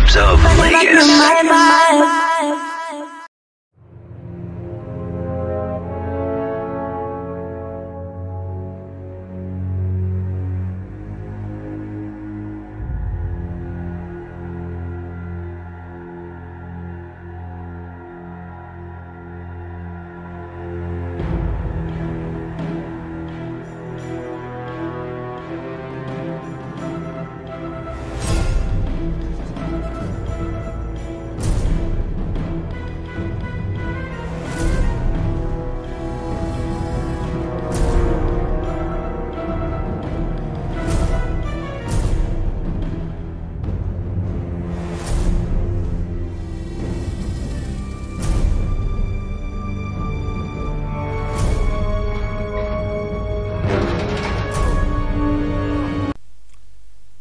vibes of Vegas.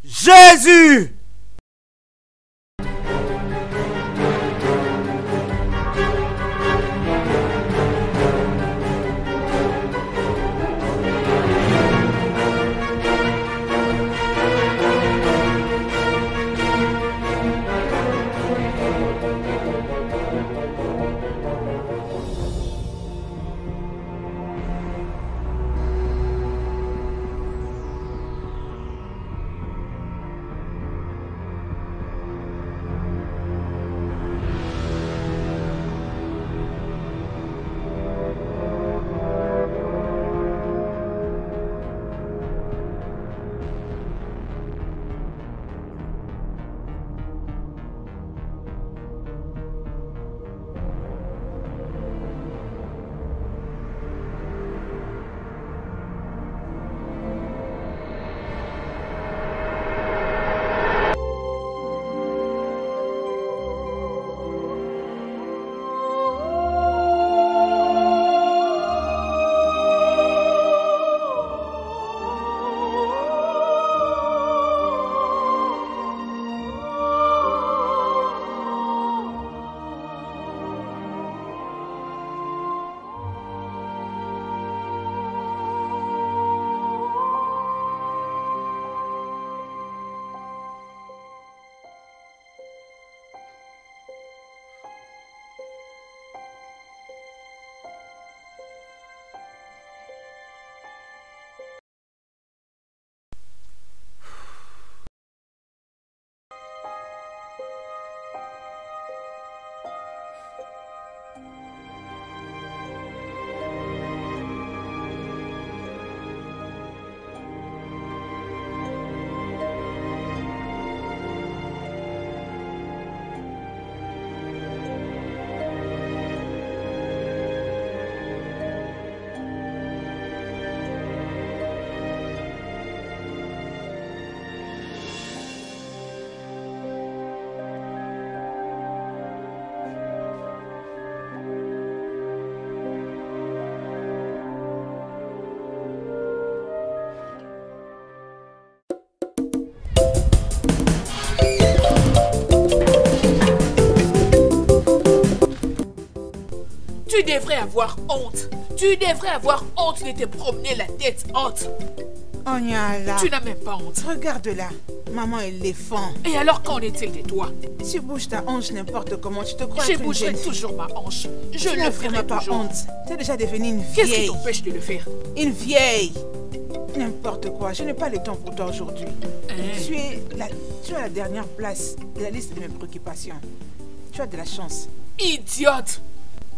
Jésus! Tu devrais avoir honte. Tu devrais avoir honte de te promener la tête haute. Onyala. Tu n'as même pas honte. Regarde-la. Maman éléphant. Et alors qu'en est-il de toi? Tu bouges ta hanche n'importe comment. Tu te crois Je être une bougerai jeune fille. toujours ma hanche. Je Tu le n'as ferai vraiment pas toujours. honte. Tu es déjà devenue une Qu'est-ce qui vieille. t'empêche de le faire? Une vieille. N'importe quoi. Je n'ai pas le temps pour toi aujourd'hui. Tu as la dernière place de la liste de mes préoccupations. Tu as de la chance. Idiote!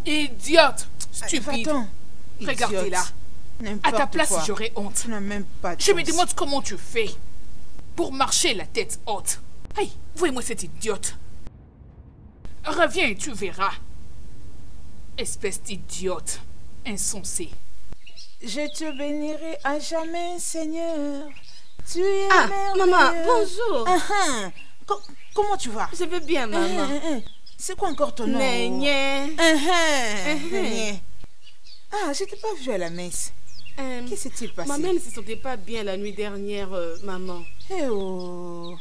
Idiote! Stupide! Va-t'en. Regardez-la. N'importe À ta place, quoi. j'aurais honte. Tu n'as même pas de Je me chance. demande comment tu fais pour marcher la tête haute. Hey, voyez-moi cette idiote. Reviens et tu verras. Espèce d'idiote. Insensée. Je te bénirai à jamais, Seigneur. Tu es Ah, merveilleux. maman, bonjour. Comment tu vas? Je vais bien, maman. C'est quoi encore ton nom? Néné. Néné. Ah, je t'ai pas vu à la messe. Qu'est-ce qui s'est passé? Maman ne se sentait pas bien la nuit dernière, maman. Eh oh,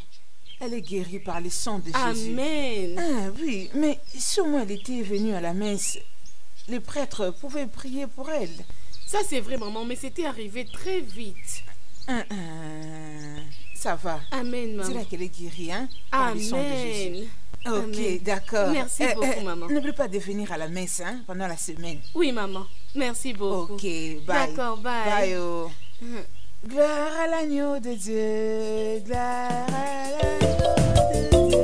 elle est guérie par le sang de Jésus. Amen. Ah oui, mais sûrement elle était venue à la messe. Les prêtres pouvaient prier pour elle. Ça, c'est vrai, maman, mais c'était arrivé très vite. Ça va. Amen, maman. Dis-la qu'elle est guérie, hein? Par le sang de Jésus. Amen. Ok, Amen. d'accord. Merci beaucoup, maman. N'oublie pas de venir à la messe, hein, pendant la semaine. Oui, maman. Merci beaucoup. Ok, bye. D'accord, bye. Bye, oh. Gloire à l'agneau de Dieu, gloire à l'agneau de Dieu.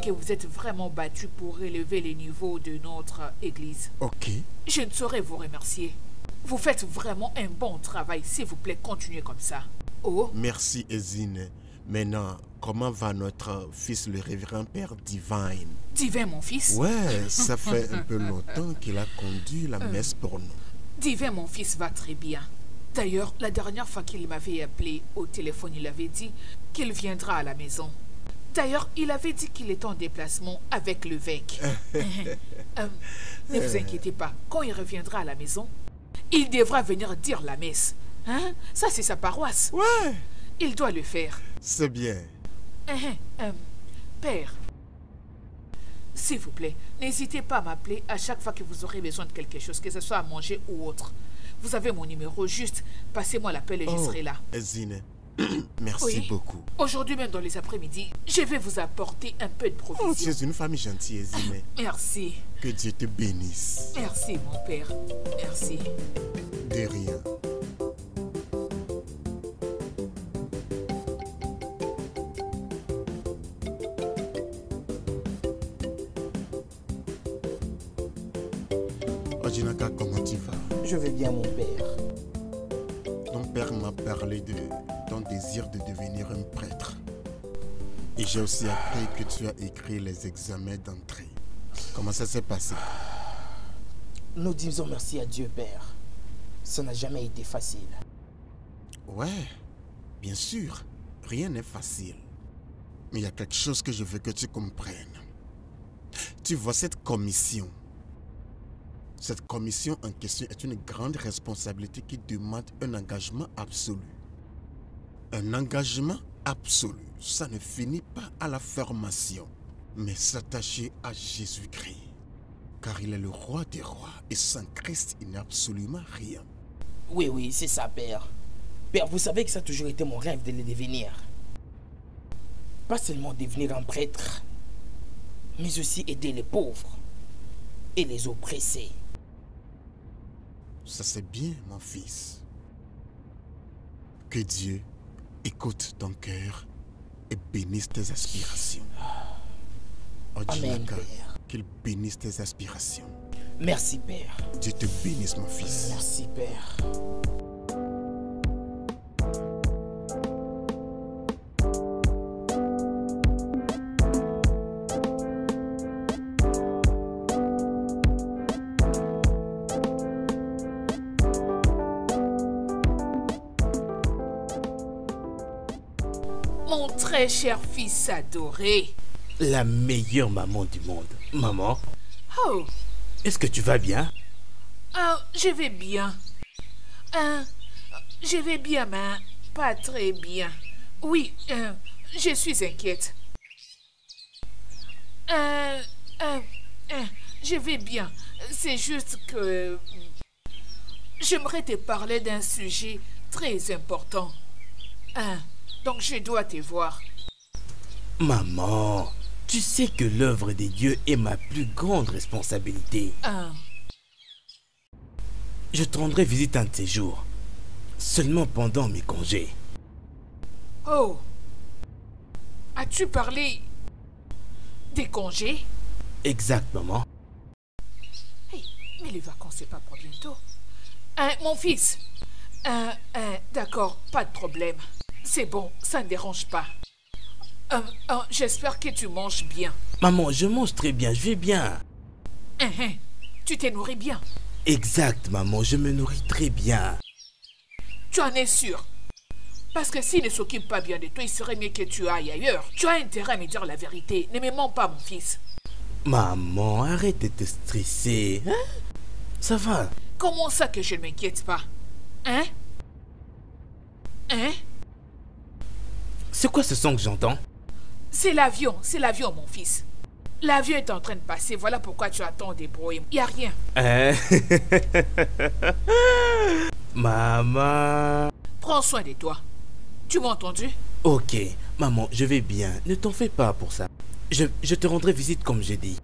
Que vous êtes vraiment battu pour élever les niveaux de notre église. Ok. Je ne saurais vous remercier. Vous faites vraiment un bon travail. S'il vous plaît, continuez comme ça. Oh. Merci, Ezine. Maintenant, comment va notre fils, le révérend Père Divine? Divin, mon fils? Ouais, ça fait un peu longtemps qu'il a conduit la messe pour nous. Divin, mon fils, va très bien. D'ailleurs, la dernière fois qu'il m'avait appelé au téléphone, il avait dit qu'il viendra à la maison. D'ailleurs, il avait dit qu'il était en déplacement avec l'évêque. Ne vous inquiétez pas, quand il reviendra à la maison, il devra venir dire la messe. Hein? Ça, c'est sa paroisse. Ouais. Il doit le faire. C'est bien. Père, s'il vous plaît, n'hésitez pas à m'appeler à chaque fois que vous aurez besoin de quelque chose, que ce soit à manger ou autre. Vous avez mon numéro, juste passez-moi l'appel et je serai là. Ezine. Merci beaucoup. Aujourd'hui même dans les après-midi, je vais vous apporter un peu de provisions. Oh, tu es une femme gentille, Ezine. Merci. Que Dieu te bénisse. Merci, mon père. Merci. De rien. Ojinaka, comment tu vas? Je vais bien, mon père. Ton père m'a parlé de ton désir de devenir un prêtre. Et j'ai aussi appris que tu as écrit les examens d'entrée. Comment ça s'est passé? Nous disons merci à Dieu, Père. Ça n'a jamais été facile. Ouais, bien sûr, rien n'est facile. Mais il y a quelque chose que je veux que tu comprennes. Tu vois cette commission en question est une grande responsabilité qui demande un engagement absolu. Un engagement absolu, ça ne finit pas à la formation, mais s'attacher à Jésus-Christ. Car il est le roi des rois et sans Christ, il n'est absolument rien. Oui, c'est ça, Père. Père, vous savez que ça a toujours été mon rêve de le devenir. Pas seulement devenir un prêtre, mais aussi aider les pauvres et les oppressés. Ça c'est bien, mon fils. Que Dieu écoute ton cœur et bénisse tes aspirations. Amen, Père. Qu'il bénisse tes aspirations. Merci, Père. Dieu te bénisse, mon fils. Merci, Père. Mon très cher fils adoré. La meilleure maman du monde. Maman, Oh, est-ce que tu vas bien? je vais bien. Je vais bien, mais pas très bien. Oui, je suis inquiète. Je vais bien. C'est juste que j'aimerais te parler d'un sujet très important. Donc je dois te voir. Maman, tu sais que l'œuvre des dieux est ma plus grande responsabilité. Je te rendrai visite un de ces jours. Seulement pendant mes congés. Oh, as-tu parlé des congés? Exact, maman. Hey, mais les vacances, c'est pas pour bientôt. Mon fils. D'accord, pas de problème. C'est bon, ça ne dérange pas. J'espère que tu manges bien. Maman, je mange très bien, je vais bien. Tu t'es nourri bien. Exact, maman, je me nourris très bien. Tu en es sûr? Parce que s'il ne s'occupe pas bien de toi, il serait mieux que tu ailles ailleurs. Tu as intérêt à me dire la vérité. Ne me mens pas, mon fils. Maman, arrête de te stresser. Hein? Ça va. Comment ça que je ne m'inquiète pas? Hein? Hein? C'est quoi ce son que j'entends? C'est l'avion, mon fils. L'avion est en train de passer, voilà pourquoi tu attends des bruits. Il n'y a rien. Hein? Maman. Prends soin de toi. Tu m'as entendu? Ok, maman, je vais bien. Ne t'en fais pas pour ça. Je te rendrai visite comme j'ai dit.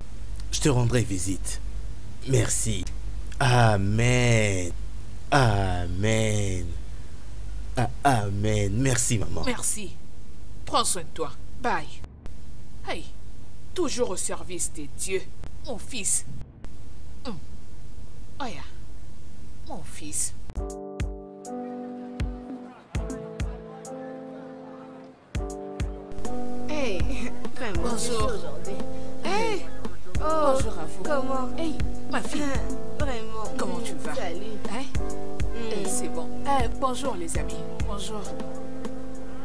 Je te rendrai visite. Merci. Amen. Amen. Amen. Merci, maman. Merci. Prends soin de toi. Bye. Hey, toujours au service de Dieu. Mon fils. Oh yeah. Mon fils. Hey, vraiment. Bonjour. Aujourd'hui. Hey. Oh, Bonjour à vous. Comment? Hey, ma fille. Vraiment. Comment tu vas? Salut. Hein? C'est bon. Bonjour les amis. Bonjour.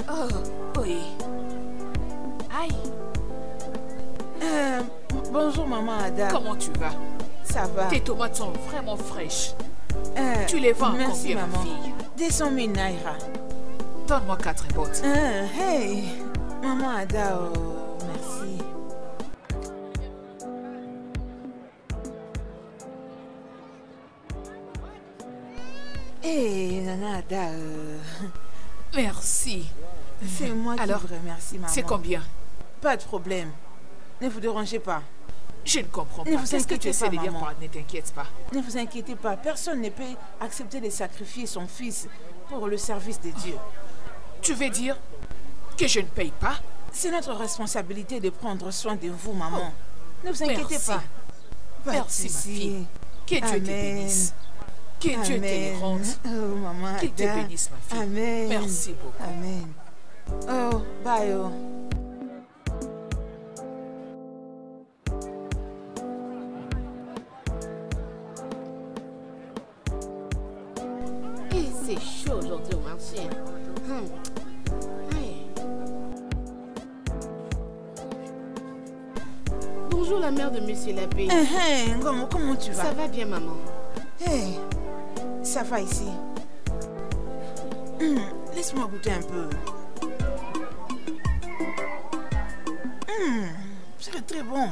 Oh, oui. Aïe. Bonjour maman Ada. Comment tu vas? Ça va? Tes tomates sont vraiment fraîches. Tu les vends merci, combien, ma maman. fille? 200 000 naira. Donne-moi 4 bottes. Hey, maman Ada, oh, merci. Hey, Nana Ada, Merci. c'est moi Alors, qui vous remercie, maman. C'est combien? Pas de problème. Ne vous dérangez pas. Je ne comprends pas. Ne vous Qu'est-ce que tu inquiétez essaies pas, de dire maman. par ne t'inquiète pas? Ne vous inquiétez pas. Personne ne peut accepter de sacrifier son fils pour le service de Dieu. Tu veux dire que je ne paye pas? C'est notre responsabilité de prendre soin de vous, maman. Ne vous inquiétez merci. pas. Pas de Merci, ma souci. fille. Que Dieu te Amen. bénisse. Que Dieu te les Amen. rende. Oh, maman Qu'il te Ada. bénisse, ma fille. Amen. Merci beaucoup. Amen. Oh, bye. Oh. Et c'est chaud aujourd'hui au marché. Hey. Bonjour la mère de Monsieur l'abbé. Comment tu vas? Ça va bien, maman? Hey, ça va ici. Laisse-moi goûter un peu. C'est très bon.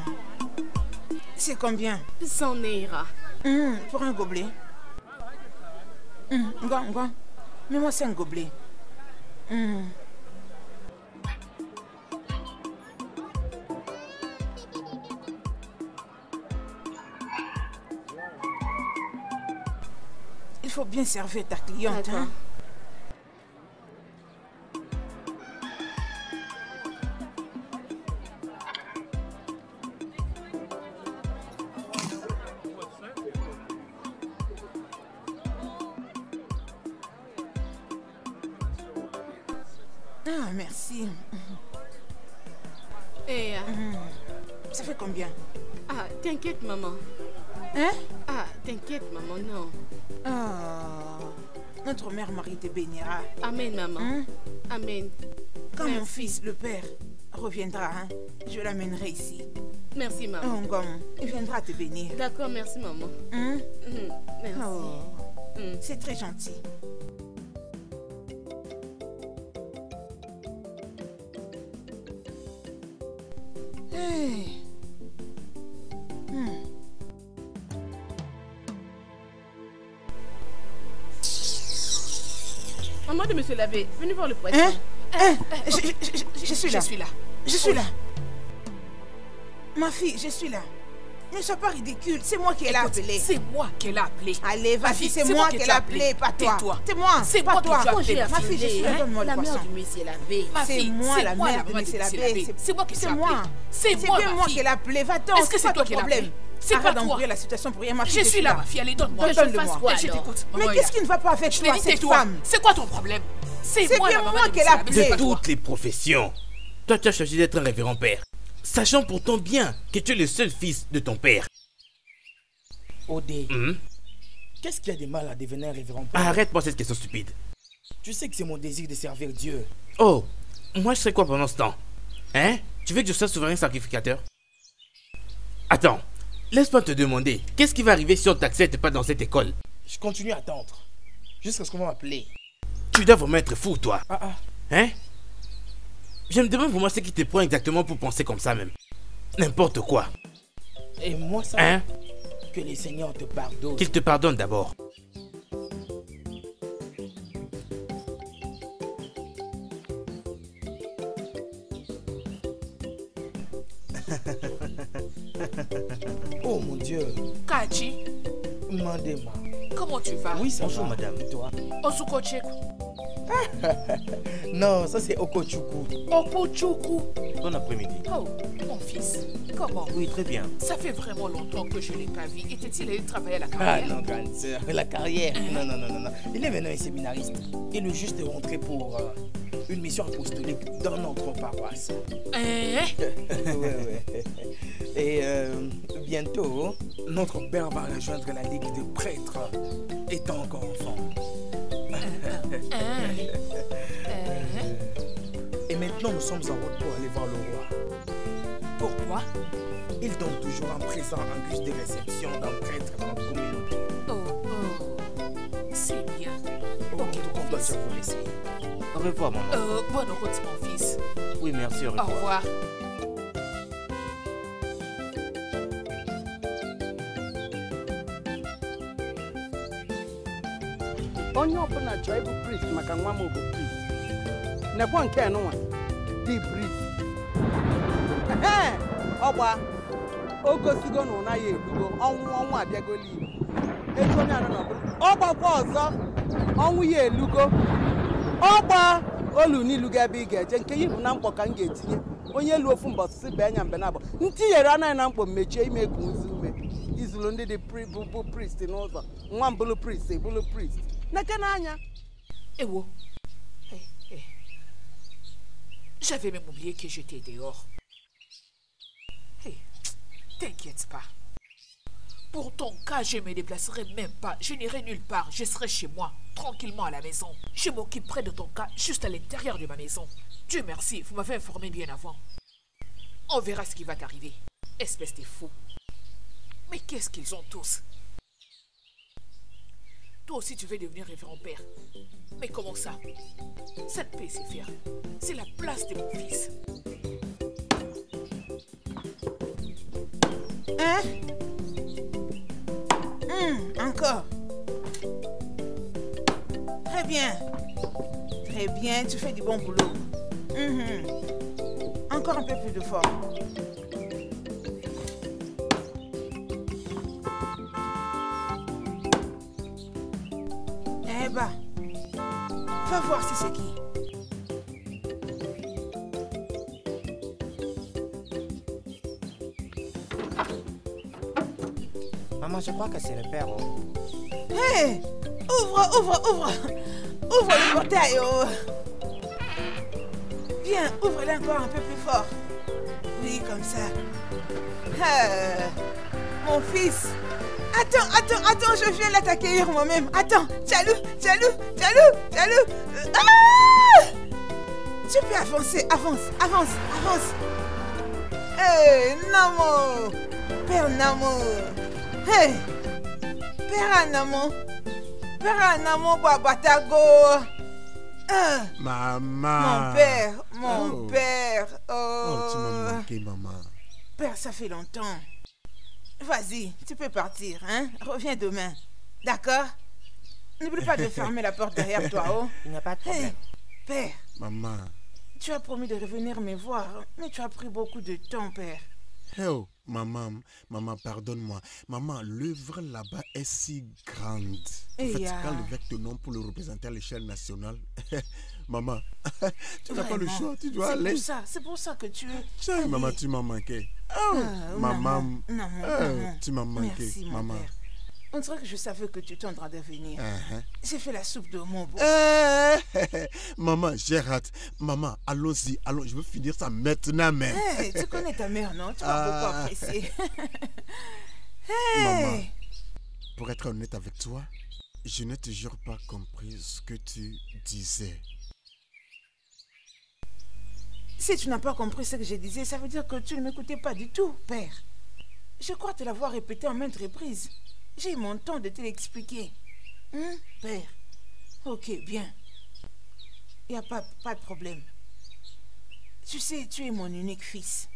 C'est combien? Ça ira. Pour un gobelet. Ngwa. Mets-moi 5 gobelets. Il faut bien servir ta cliente. D'accord. Hein? Ah, merci. Et, Ça fait combien? t'inquiète, maman. Hein? T'inquiète, maman, non. Notre mère Marie te bénira. Amen, maman. Amen. Quand mon Merci. fils, le père, reviendra, hein, je l'amènerai ici. Merci, maman. Il viendra te bénir. D'accord, merci, maman. Merci. C'est très gentil. Hey. Maman de Monsieur l'abbé, venez voir le poisson. Je suis là. Je suis là. Je suis là. Ma fille, je suis là. Ne sois pas ridicule, c'est moi qui l'ai appelé. C'est moi qui l'ai appelé. Allez, Ma vas-y, fille, c'est moi qui l'ai appelé, pas toi. Tais-toi. C'est moi. C'est pas moi qui toi. l'ai appelé. Ma fille, je suis là, donne-moi le La poisson. mère de Monsieur l'abbé. Ma C'est fille, moi c'est la moi mère de maman Monsieur Monsieur l'abbé. C'est moi qui C'est l'ai moi. appelé. C'est C'est moi, bien ma moi fille. qui l'ai appelé. Va-t'en, Est-ce que c'est pas toi ton qui l'as problème. appelé? C'est pas Arrête toi. d'embrouiller la situation pour rien, ma fille. Je suis là, ma fille. Allez, donne-moi. Que je Donne-le-moi. fasse quoi Je alors? t'écoute. Mais Maman, qu'est-ce qui ne va pas avec je toi, l'ai dit, cette tais-toi. femme? C'est quoi ton problème? C'est C'est moi bien la maman moi de qui l'ai Monsieur l'abbé, appelé. c'est pas De toi. toutes les professions, toi tu as choisi d'être un révérend père, sachant pourtant bien que tu es le seul fils de ton père. Odé, qu'est-ce qu'il y a de mal à devenir un révérend père? Arrête-moi cette question stupide. Tu sais que c'est mon désir de servir Dieu. Oh, moi je serais quoi pendant ce temps? Hein? Tu veux que je sois souverain sacrificateur? Attends, laisse-moi te demander, qu'est-ce qui va arriver si on t'accepte pas dans cette école? Je continue à attendre. Jusqu'à ce qu'on m'appelle. Tu dois vraiment être fou, toi. Ah. Hein? Je me demande vraiment ce qui te prend exactement pour penser comme ça même. N'importe quoi. Et moi, ça... Hein? Que les seigneurs te pardonnent. Qu'ils te pardonnent d'abord. Oh mon Dieu. Kachi, Mandema. comment tu vas? Oui, ça Bonjour, va. madame. Et toi? Osukocheku. Non, ça c'est Okochukwu. Okuchuku. Bon après-midi. Oh, mon fils, comment? Oui, très bien. Ça fait vraiment longtemps que je ne l'ai pas vu. Était-il allé travailler à la Ah carrière? non, grande sœur, la carrière. Non. Il est maintenant un séminariste. Il est juste rentré pour une mission apostolique dans notre paroisse. Ouais. Et bientôt, notre père va rejoindre la ligue de prêtres étant encore enfant. Et maintenant, nous sommes en route pour aller voir le roi. Pourquoi? Il donne toujours un présent en guise de réception d'un prêtre dans notre communauté. Oh, c'est bien. Donc, on doit se vous laisser. Au revoir, maman. Bonne route, mon fils. Oui, merci, au Au revoir. revoir. onye ọbụla chọọ ịbụ priest maka nwa m bụ priest nekwa nke nwa dị priest ọgba o gosigo na ụna ya elugo ọnwụ abịagola igbo etu onye anọ n'ọbụla ọgbakwa ọzọ ọnwụ ya elugo ọgba olu n'ilugo ebe ị ga-eje nke yi bụ na mkpọ ka m ga-etinye onye elu ofu mbọsị si bee nya mbe na abụ ntinyere anaghị na mkpọ mechie ime ka nzu ume izulu ndị dị bụ priest n'ụzọ nwa mbụlụ priest ebụlụ priest n'eke n'anya. Ewo. J'avais même oublié que j'étais dehors. Hey, t'inquiète pas. Pour ton cas, je ne me déplacerai même pas. Je n'irai nulle part. Je serai chez moi, tranquillement à la maison. Je m'occuperai de ton cas juste à l'intérieur de ma maison. Dieu merci, vous m'avez informé bien avant. On verra ce qui va t'arriver. Espèce de fou. Mais qu'est-ce qu'ils ont tous? Toi aussi, tu veux devenir révérend père. Mais comment ça? Ça ne peut se faire. C'est la place de mon fils. Hein? Encore. Très bien. Très bien, tu fais du bon boulot. Encore un peu plus de force. Eh bah, va voir si c'est qui. Maman, je crois que c'est le père. Hé! Ouvre le portail. Oh. Viens, ouvre-le encore un peu plus fort. Oui, comme ça. Mon fils. Attends, je viens là t'accueillir moi-même. Attends, Tchalou. Ah! Tu peux avancer, avance. Hé, Namo. Père Namo. Hé, Père Namo, Babatago. Maman. Mon père. Oh, tu m'as manqué, maman. Père, ça fait longtemps. Vas-y, tu peux partir, hein? Reviens demain. D'accord? N'oublie pas de fermer la porte derrière toi, oh. Il n'y a pas de problème. Hey, père, Maman. tu as promis de revenir me voir, mais tu as pris beaucoup de temps, père. Oh, maman, pardonne-moi. Maman, l'œuvre là-bas est si grande. En fait, quand l'évêque te nomme pour le représenter à l'échelle nationale, maman, tu n'as pas le choix, tu dois aller. C'est pour ça que tu es... Tiens, maman, tu m'as manqué. Oh, maman, non, tu m'as manqué, merci, mon maman. père. On dirait que je savais que tu tendras de venir. J'ai fait la soupe de mon beau. Maman, j'ai hâte. Maman, allons-y, allons. Je veux finir ça maintenant même. Hey, tu connais ta mère, non? Tu vas beaucoup apprécier. Maman, pour être honnête avec toi, je n'ai toujours pas compris ce que tu disais. Si tu n'as pas compris ce que je disais, ça veut dire que tu ne m'écoutais pas du tout, père. Je crois te l'avoir répété en maintes reprises. J'ai eu mon temps de te l'expliquer. Père? Ok, bien. Il n'y a pas de problème. Tu sais, tu es mon unique fils.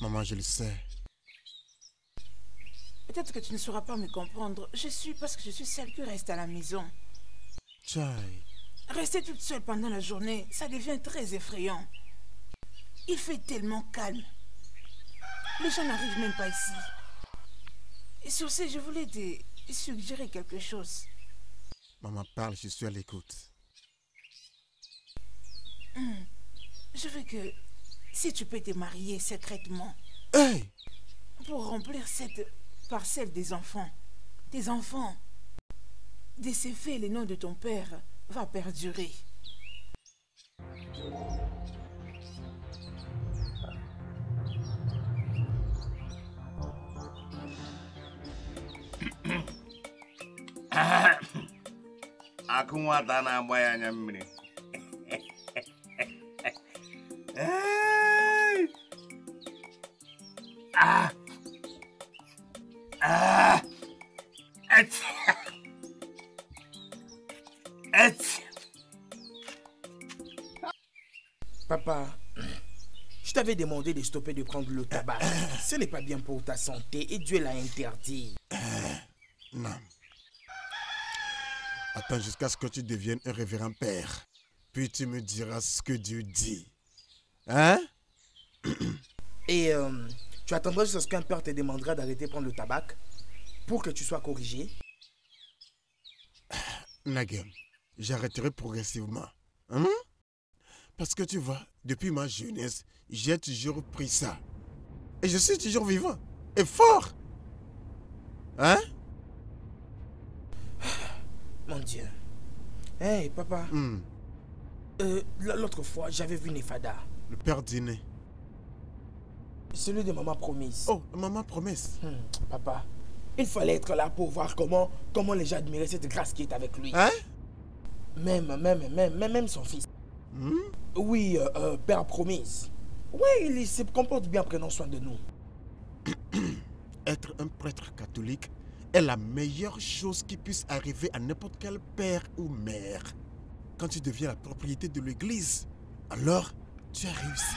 Maman, je le sais. Peut-être que tu ne sauras pas me comprendre. Parce que je suis celle qui reste à la maison. Chai. Rester toute seule pendant la journée, ça devient très effrayant. Il fait tellement calme. Les gens n'arrivent même pas ici. Et sur ce, je voulais te suggérer quelque chose. Maman, parle, je suis à l'écoute. Je veux que, si tu peux te marier secrètement, Hey! pour remplir cette parcelle des enfants, tes enfants, de ces faits, le nom de ton père va perdurer. Aku nwata na-agba ya anya mmiri. Papa, je t'avais demandé de stopper de prendre le tabac. Ce n'est pas bien pour ta santé et Dieu l'a interdit. Non. Attends jusqu'à ce que tu deviennes un révérend père. Puis tu me diras ce que Dieu dit. Hein? Et tu attendras jusqu'à ce qu'un père te demandera d'arrêter de prendre le tabac pour que tu sois corrigé? Nagem, j'arrêterai progressivement. Hein? Parce que tu vois, depuis ma jeunesse, j'ai toujours pris ça. Et je suis toujours vivant. Et fort. Hein? Mon Dieu. Hey, papa. L'autre fois, j'avais vu Nefada. Le père dîner. Celui de maman promise. Oh, maman promesse. Papa, il fallait être là pour voir comment les gens admiraient cette grâce qui est avec lui. Hein? Même son fils. Oui, père promise. Oui, il se comporte bien, prenant soin de nous. Être un prêtre catholique est la meilleure chose qui puisse arriver à n'importe quel père ou mère. Quand tu deviens la propriété de l'église, alors tu as réussi.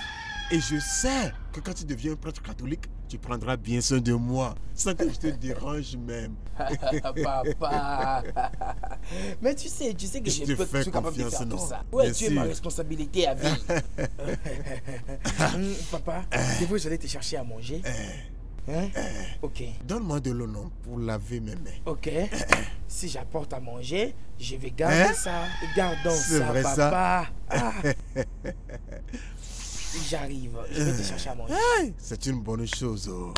Et je sais que quand tu deviens un prêtre catholique, tu prendras bien soin de moi, sans que je te dérange même. Papa. Mais tu sais que je suis capable de faire tout ça. Ouais, tu es ma responsabilité à vie. Papa, des fois j'allais te chercher à manger. Hein? Ok. Donne-moi de l'eau, non, pour laver mes mains. Ok. Si j'apporte à manger, je vais garder ça. Gardons ça, vrai, papa. J'arrive. Je vais te chercher à manger. C'est une bonne chose. Oh.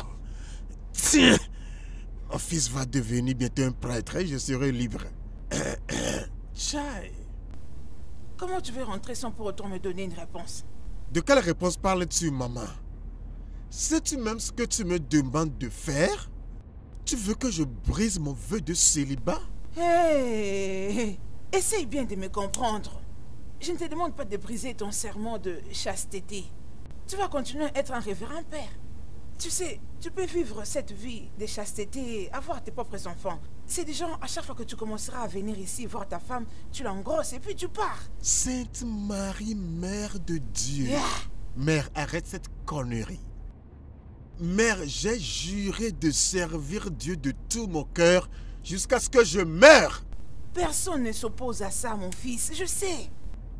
Tiens, mon fils va devenir bientôt un prêtre et je serai libre. Chai, comment tu veux rentrer sans pour autant me donner une réponse? De quelle réponse parles-tu, maman? Sais-tu même ce que tu me demandes de faire? Tu veux que je brise mon vœu de célibat? Hey, essaye bien de me comprendre. Je ne te demande pas de briser ton serment de chasteté. Tu vas continuer à être un révérend père. Tu sais, tu peux vivre cette vie de chasteté, avoir tes propres enfants. C'est des gens, à chaque fois que tu commenceras à venir ici voir ta femme, tu l'engrosses et puis tu pars. Sainte Marie, Mère de Dieu. Mère, arrête cette connerie. Mère, j'ai juré de servir Dieu de tout mon cœur jusqu'à ce que je meure. Personne ne s'oppose à ça, mon fils, je sais.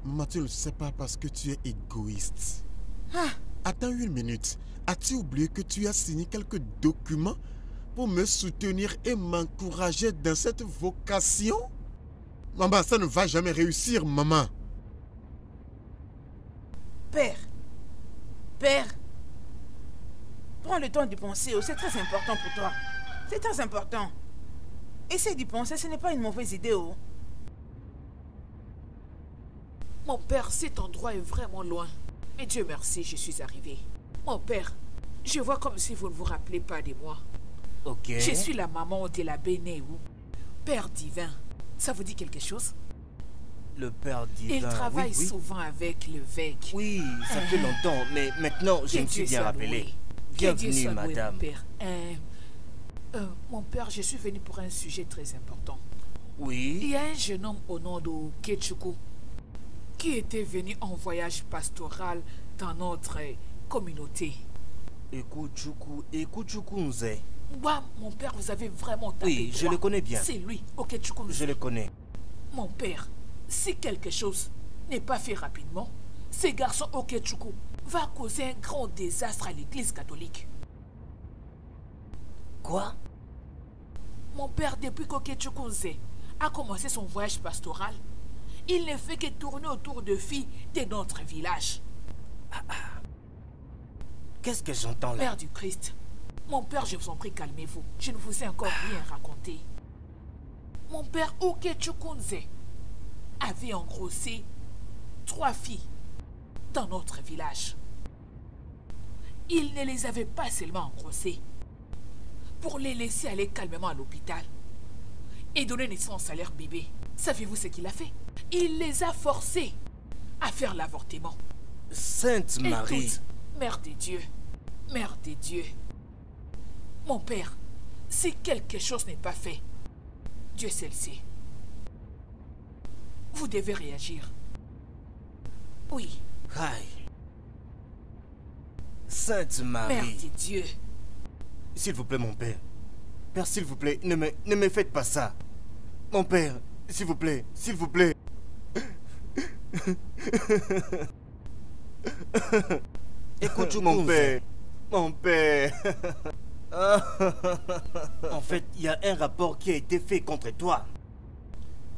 Maman, tu ne le sais pas parce que tu es égoïste. Attends une minute. As-tu oublié que tu as signé quelques documents pour me soutenir et m'encourager dans cette vocation? Maman, ça ne va jamais réussir, maman. Père, prends le temps d'y penser. C'est très important pour toi. C'est très important. Essaye d'y penser, ce n'est pas une mauvaise idée. Mon père, cet endroit est vraiment loin. Mais Dieu merci, je suis arrivée. Mon père, je vois comme si vous ne vous rappelez pas de moi. Ok. Je suis la maman de l'abbé Néou. Père divin, ça vous dit quelque chose? Le Père divin. Il travaille oui. souvent avec l'évêque. Oui, ça fait longtemps, mais maintenant je me suis bien rappelé. Bienvenue, madame. Mon père. Mon père, je suis venu pour un sujet très important. Oui. Il y a un jeune homme au nom de Ketchuku qui était venu en voyage pastoral dans notre communauté. Ekuchuku Nze. Bah, mon père, vous avez vraiment tapé Oui, je droit. le connais bien. C'est lui, Okechukwu. Je le connais. Mon père, si quelque chose n'est pas fait rapidement, ce garçon Okechukwu va causer un grand désastre à l'église catholique. Quoi? Mon père, depuis qu'Okechukwu a commencé son voyage pastoral, il ne fait que tourner autour de filles de notre village. Qu'est-ce que j'entends là? Père du Christ, mon père, je vous en prie, calmez-vous. Je ne vous ai encore rien raconté. Mon père Okechukwu avait engrossé 3 filles dans notre village. Il ne les avait pas seulement engrossées pour les laisser aller calmement à l'hôpital et donner naissance à leur bébé. Savez-vous ce qu'il a fait? Il les a forcés à faire l'avortement. Sainte Marie. Écoute, Mère de Dieu, Mère de Dieu, mon père, si quelque chose n'est pas fait, Dieu seul sait. Vous devez réagir. Oui. Aïe. Sainte Marie. Mère de Dieu. S'il vous plaît, mon père. Père, s'il vous plaît, ne me faites pas ça. Mon père, s'il vous plaît, s'il vous plaît. Écoute, mon père. Mon père. En fait, il y a un rapport qui a été fait contre toi.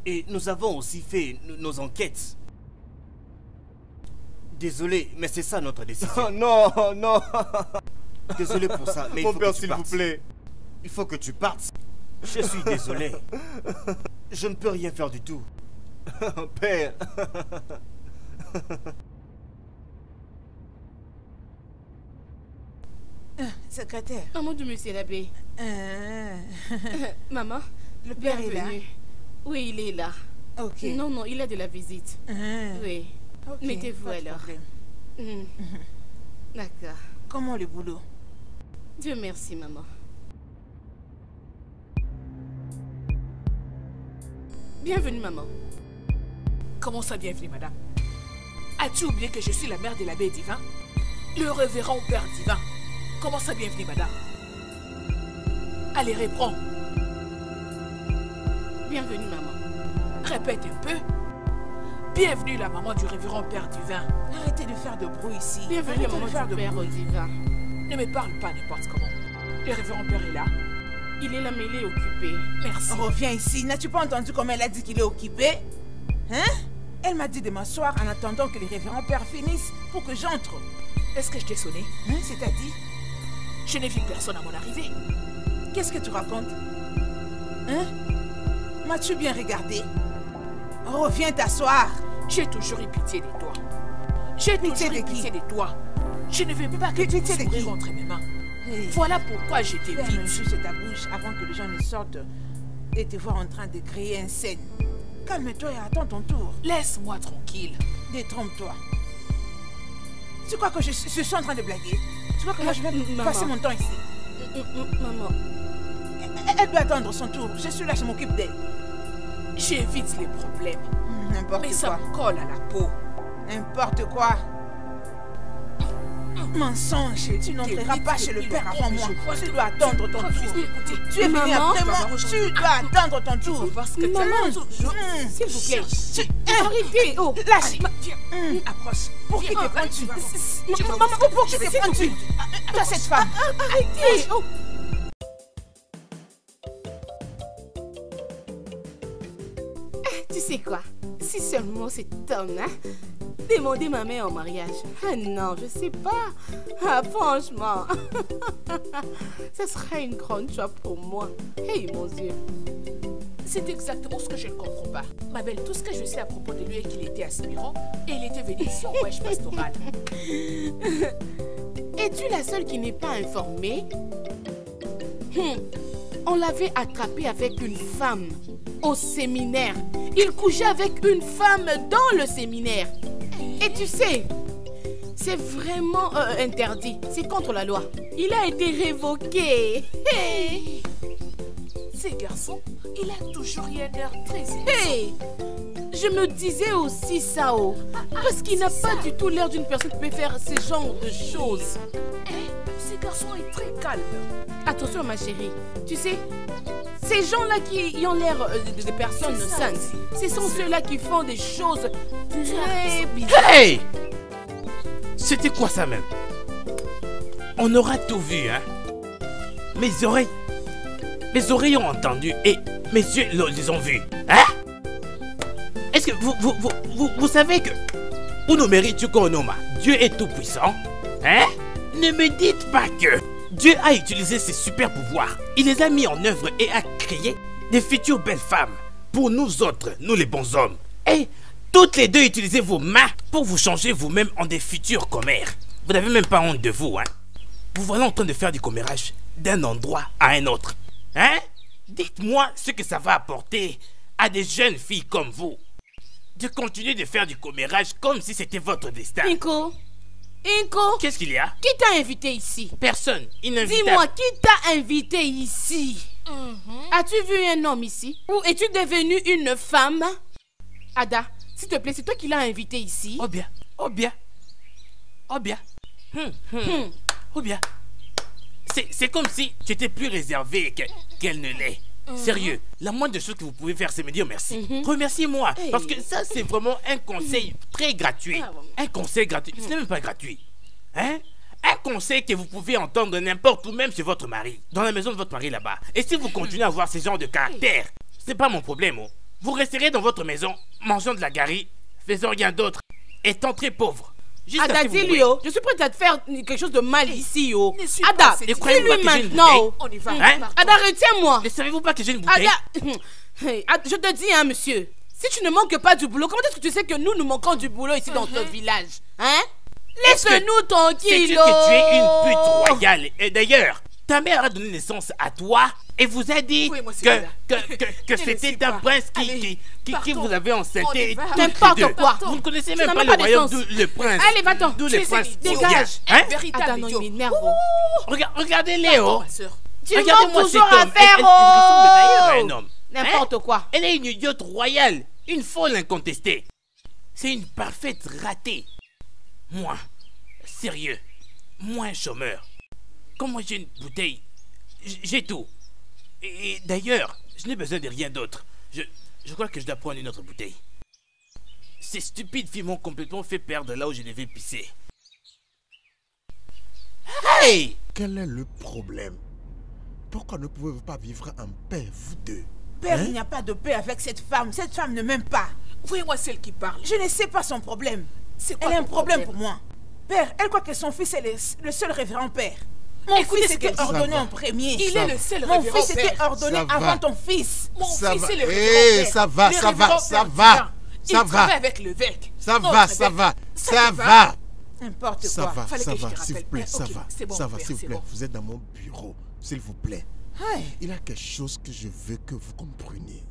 Et nous avons aussi fait nos enquêtes. Désolé, mais c'est ça notre décision. Oh, non, non. Désolé pour ça, mais il faut que tu partes. S'il vous plaît. Il faut que tu partes. Je suis désolé. Je ne peux rien faire du tout. Père. Secrétaire. Maman de monsieur l'abbé. Maman, le père est là? Oui, il est là. Ok. Non, non, il a de la visite. Oui. Okay, mettez-vous alors. D'accord. Comment le boulot? Dieu merci, maman. Bienvenue, maman. Comment ça, bienvenue, madame? As-tu oublié que je suis la mère de l'abbé divin? Le révérend père divin. Comment ça, bienvenue, madame? Allez, réponds. Bienvenue, maman. Répète un peu. Bienvenue, la maman du révérend père divin. Arrêtez de faire de bruit ici. Bienvenue, maman du père divin. Ne me parle pas n'importe comment. Le révérend père est là. Il est là, mais il est occupé. Merci. Reviens ici. N'as-tu pas entendu comment elle a dit qu'il est occupé? Hein? Elle m'a dit de m'asseoir en attendant que les révérends pères finissent pour que j'entre. Est-ce que je t'ai sonné? Hein? C'est-à-dire? Je n'ai vu personne à mon arrivée. Qu'est-ce que tu racontes? Hein? M'as-tu bien regardé? Reviens t'asseoir. J'ai toujours eu pitié de toi. J'ai toujours eu pitié de toi. Je ne veux pas que tu sourires entre mes mains. Hey. Voilà pourquoi je t'évite. Ferme juste ta bouche avant que les gens ne sortent et te voient en train de créer une scène. Calme-toi et attends ton tour. Laisse-moi tranquille. Détrompe-toi. Tu crois que je suis en train de blaguer? Tu crois que moi je vais passer mon temps ici? Maman. Elle doit attendre son tour. Je suis là, je m'occupe d'elle. J'évite les problèmes. N'importe quoi. Mais ça me colle à la peau. N'importe quoi. Mensonge, tu n'entreras pas chez le père avant moi. Tu dois attendre ton tour. Tu es venu après moi. Tu dois attendre ton tour. Maman, s'il vous plaît. Arrêtez. Oh, lâche. Approche. Pour qui te prends-tu? Maman, pour qui te prends-tu? Toi, cette femme. Arrêtez. Oh. Tu sais quoi? Si seulement cet homme, hein, demander ma mère en mariage. Ah non, je sais pas. Ah, franchement. Ce serait une grande joie pour moi. Hey, mon Dieu. C'est exactement ce que je ne comprends pas. Ma belle, tout ce que je sais à propos de lui est qu'il était aspirant et il était venu ici en voyage pastoral. Es-tu la seule qui n'est pas informée? On l'avait attrapé avec une femme au séminaire. Il couchait avec une femme dans le séminaire. Et tu sais, C'est vraiment interdit. C'est contre la loi. Il a été révoqué. Hey. Ces garçons, il a toujours eu un air très Hey. Je me disais aussi ça, oh. Parce qu'il n'a pas du tout l'air d'une personne qui peut faire ce genre de choses. Ce garçon est très calme. Attention, ma chérie. Tu sais, ces gens-là qui ont l'air de personnes saines, ce sont ceux-là qui font des choses très bizarres. Hey! C'était quoi ça même? On aura tout vu, hein? Mes oreilles ont entendu et mes yeux les ont vus. Hein? Est-ce que vous savez que Unomeri Chukonoma, Dieu est tout puissant? Hein? Ne me dites pas que Dieu a utilisé ses super pouvoirs. Il les a mis en œuvre et a créé des futures belles femmes pour nous autres, nous les bons hommes. Et toutes les deux utilisez vos mains pour vous changer vous-même en des futurs commères. Vous n'avez même pas honte de vous, hein? Vous voilà en train de faire du commérage d'un endroit à un autre. Hein? Dites-moi ce que ça va apporter à des jeunes filles comme vous. De continuer de faire du commérage comme si c'était votre destin. Inko, qu'est-ce qu'il y a? Qui t'a invité ici? Personne, ininvitable. Dis-moi, qui t'a invité ici? As-tu vu un homme ici? Ou es-tu devenue une femme? Ada, s'il te plaît, c'est toi qui l'as invité ici. Oh bien. Oh bien. C'est comme si tu étais plus réservé qu'elle ne l'est. Sérieux, la moindre chose que vous pouvez faire, c'est me dire merci. Remerciez-moi, parce que ça, c'est vraiment un conseil très gratuit. Un conseil gratuit, ce n'est même pas gratuit. Hein? Un conseil que vous pouvez entendre n'importe où, même chez votre mari, dans la maison de votre mari là-bas. Et si vous continuez à avoir ce genre de caractère, c'est pas mon problème. Oh. Vous resterez dans votre maison, mangeant de la gari, faisant rien d'autre, étant très pauvre. Ada, dis-lui, oh, je suis prête à te faire quelque chose de mal ici, oh. Ada, dis-lui maintenant. On y va. Hein? Ada, retiens-moi. Ne savez-vous pas que j'ai une bouteille? Ada, je te dis, hein, monsieur, si tu ne manques pas du boulot, comment est-ce que tu sais que nous manquons du boulot ici dans ce village? Hein? Laisse-nous tranquille. Sais-tu que tu es une pute royale? Et d'ailleurs, ta mère a donné naissance à toi et vous a dit que c'était un prince qui vous avait enceinté. N'importe quoi. Vous ne connaissez même pas le royaume d'où le prince. Allez, va-t'en. D'où le prince dégage. Hein? Ada, non, il m'énerve. Regardez Léo. Tu manques toujours à faire, elle ressemble d'ailleurs à un homme. N'importe quoi. Elle est une idiote royale, une folle incontestée. C'est une parfaite ratée. Moi, sérieux, moi un chômeur. Comme moi j'ai une bouteille, j'ai tout. Et d'ailleurs, je n'ai besoin de rien d'autre. Je crois que je dois prendre une autre bouteille. Ces stupides filles m'ont complètement fait perdre là où je devais pisser. Hey! Quel est le problème? Pourquoi ne pouvez-vous pas vivre en paix, vous deux? Père, il n'y a pas de paix avec cette femme. Cette femme ne m'aime pas. Voyez-moi celle qui parle. Je ne sais pas son problème. Elle a un problème pour moi. Père, elle croit que son fils est le seul révérend père. Mon fils était ordonné en premier. Il est le seul Mon révérend fils était ordonné avant ton fils. Mon fils est le révérend père. Ça va. Il travaille avec l'évêque. Ça va. N'importe quoi. Ça va, s'il vous plaît, ça va, s'il vous plaît. Vous êtes dans mon bureau, s'il vous plaît. Il y a quelque chose que je veux que vous compreniez.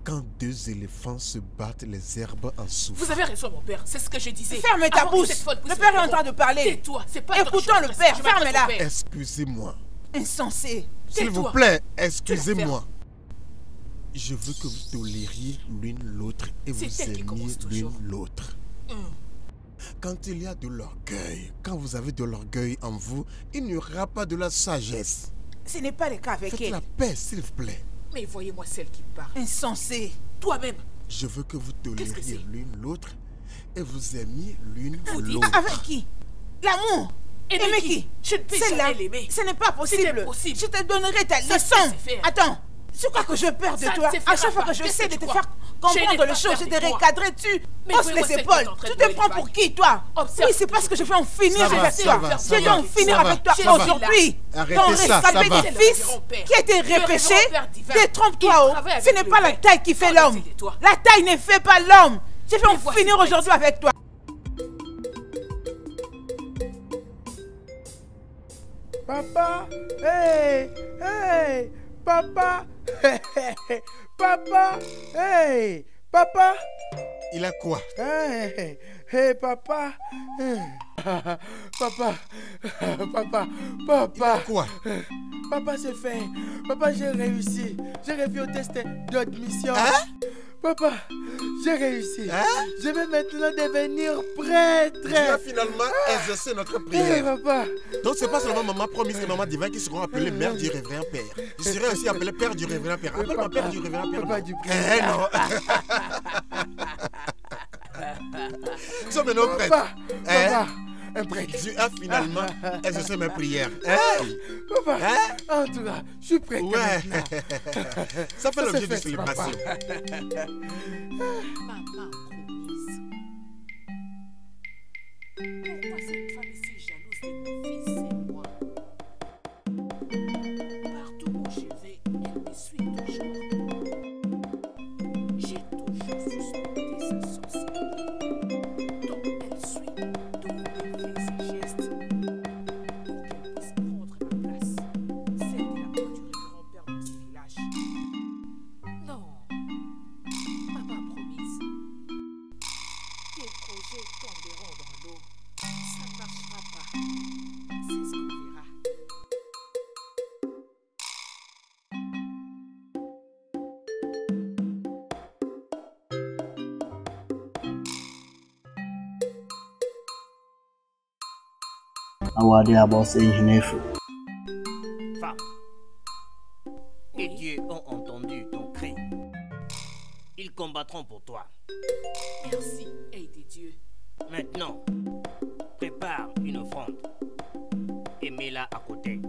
Quand deux éléphants se battent, les herbes en souffrent. Vous avez raison, mon père, c'est ce que je disais. Ferme ta bouche. Le père est en train de parler. Tais-toi, c'est pas écoutons le père, ferme-la. Excusez-moi. Insensé. S'il vous plaît, excusez-moi. Je veux que vous tolériez l'une l'autre et vous aimiez l'une l'autre. Quand il y a de l'orgueil, quand vous avez de l'orgueil en vous, il n'y aura pas de la sagesse. Ce n'est pas le cas avec elle. Faites la paix, s'il vous plaît. Mais voyez-moi celle qui parle. Insensé. Toi-même. Je veux que vous tolériez l'une l'autre et vous aimiez l'une l'autre. Avec qui? L'amour. Aimer qui? Je ne peux jamais l'aimer. Ce n'est pas possible. Je te donnerai ta leçon. Attends. C'est quoi que je perds de toi? À chaque fois que je sais de te faire comprendre les choses, je te recadrer, tu hausses les épaules. Tu te prends pour qui, toi? Oui, c'est parce que je vais en finir avec toi. Je vais en finir avec toi aujourd'hui. Ton rescapé du fils qui a été repêché, détrompe-toi. Ce n'est pas la taille qui fait l'homme. La taille ne fait pas l'homme. Je vais en finir aujourd'hui avec toi. Papa, hey, papa, papa, papa. Il a quoi? Hey, papa. Papa, papa. Quoi? Papa, c'est fait. Papa, j'ai réussi. J'ai réussi au test d'admission. Hein? Papa, j'ai réussi. Hein? Je vais maintenant devenir prêtre. Dieu a finalement exaucé notre Eh, prière. papa. Donc c'est pas seulement maman promise et maman divin qui seront appelés mère du révérend père. Je serai aussi appelé père du révérend père. Appelle-moi père du révérend père. Papa du Eh non. Nous sommes maintenant prêtres. Papa, Hein? papa, un prêtre. Dieu a finalement exaucé mes prières. Hein? Papa, Hein? en tout cas, je suis prêt. Ouais. Ça fait l'objet de fait, papa. célébration. Maman promise. Pourquoi cette femme est si jalouse de mon fils et moi? Partout où je vais, elle me suit toujours. J'ai toujours suspecté sa sorcellerie. Donc elle suit tous mes faits et gestes pour qu'elle puisse prendre ma place, celle de la part du révérend père dans ce village. Non, maman promise. Tes projets tomberont dans l'eau. Ça ne marchera pas. C'est ce qu'on verra. Femme, les dieux ont entendu ton cri. Ils combattront pour toi. Merci, aide des dieux. Maintenant, prépare une offrande et mets-la à côté.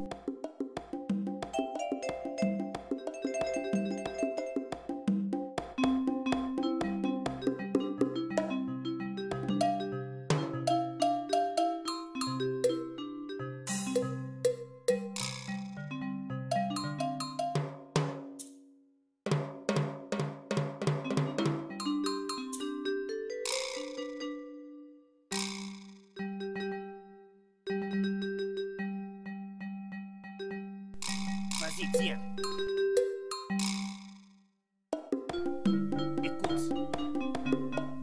Vas-y, tiens. Écoute,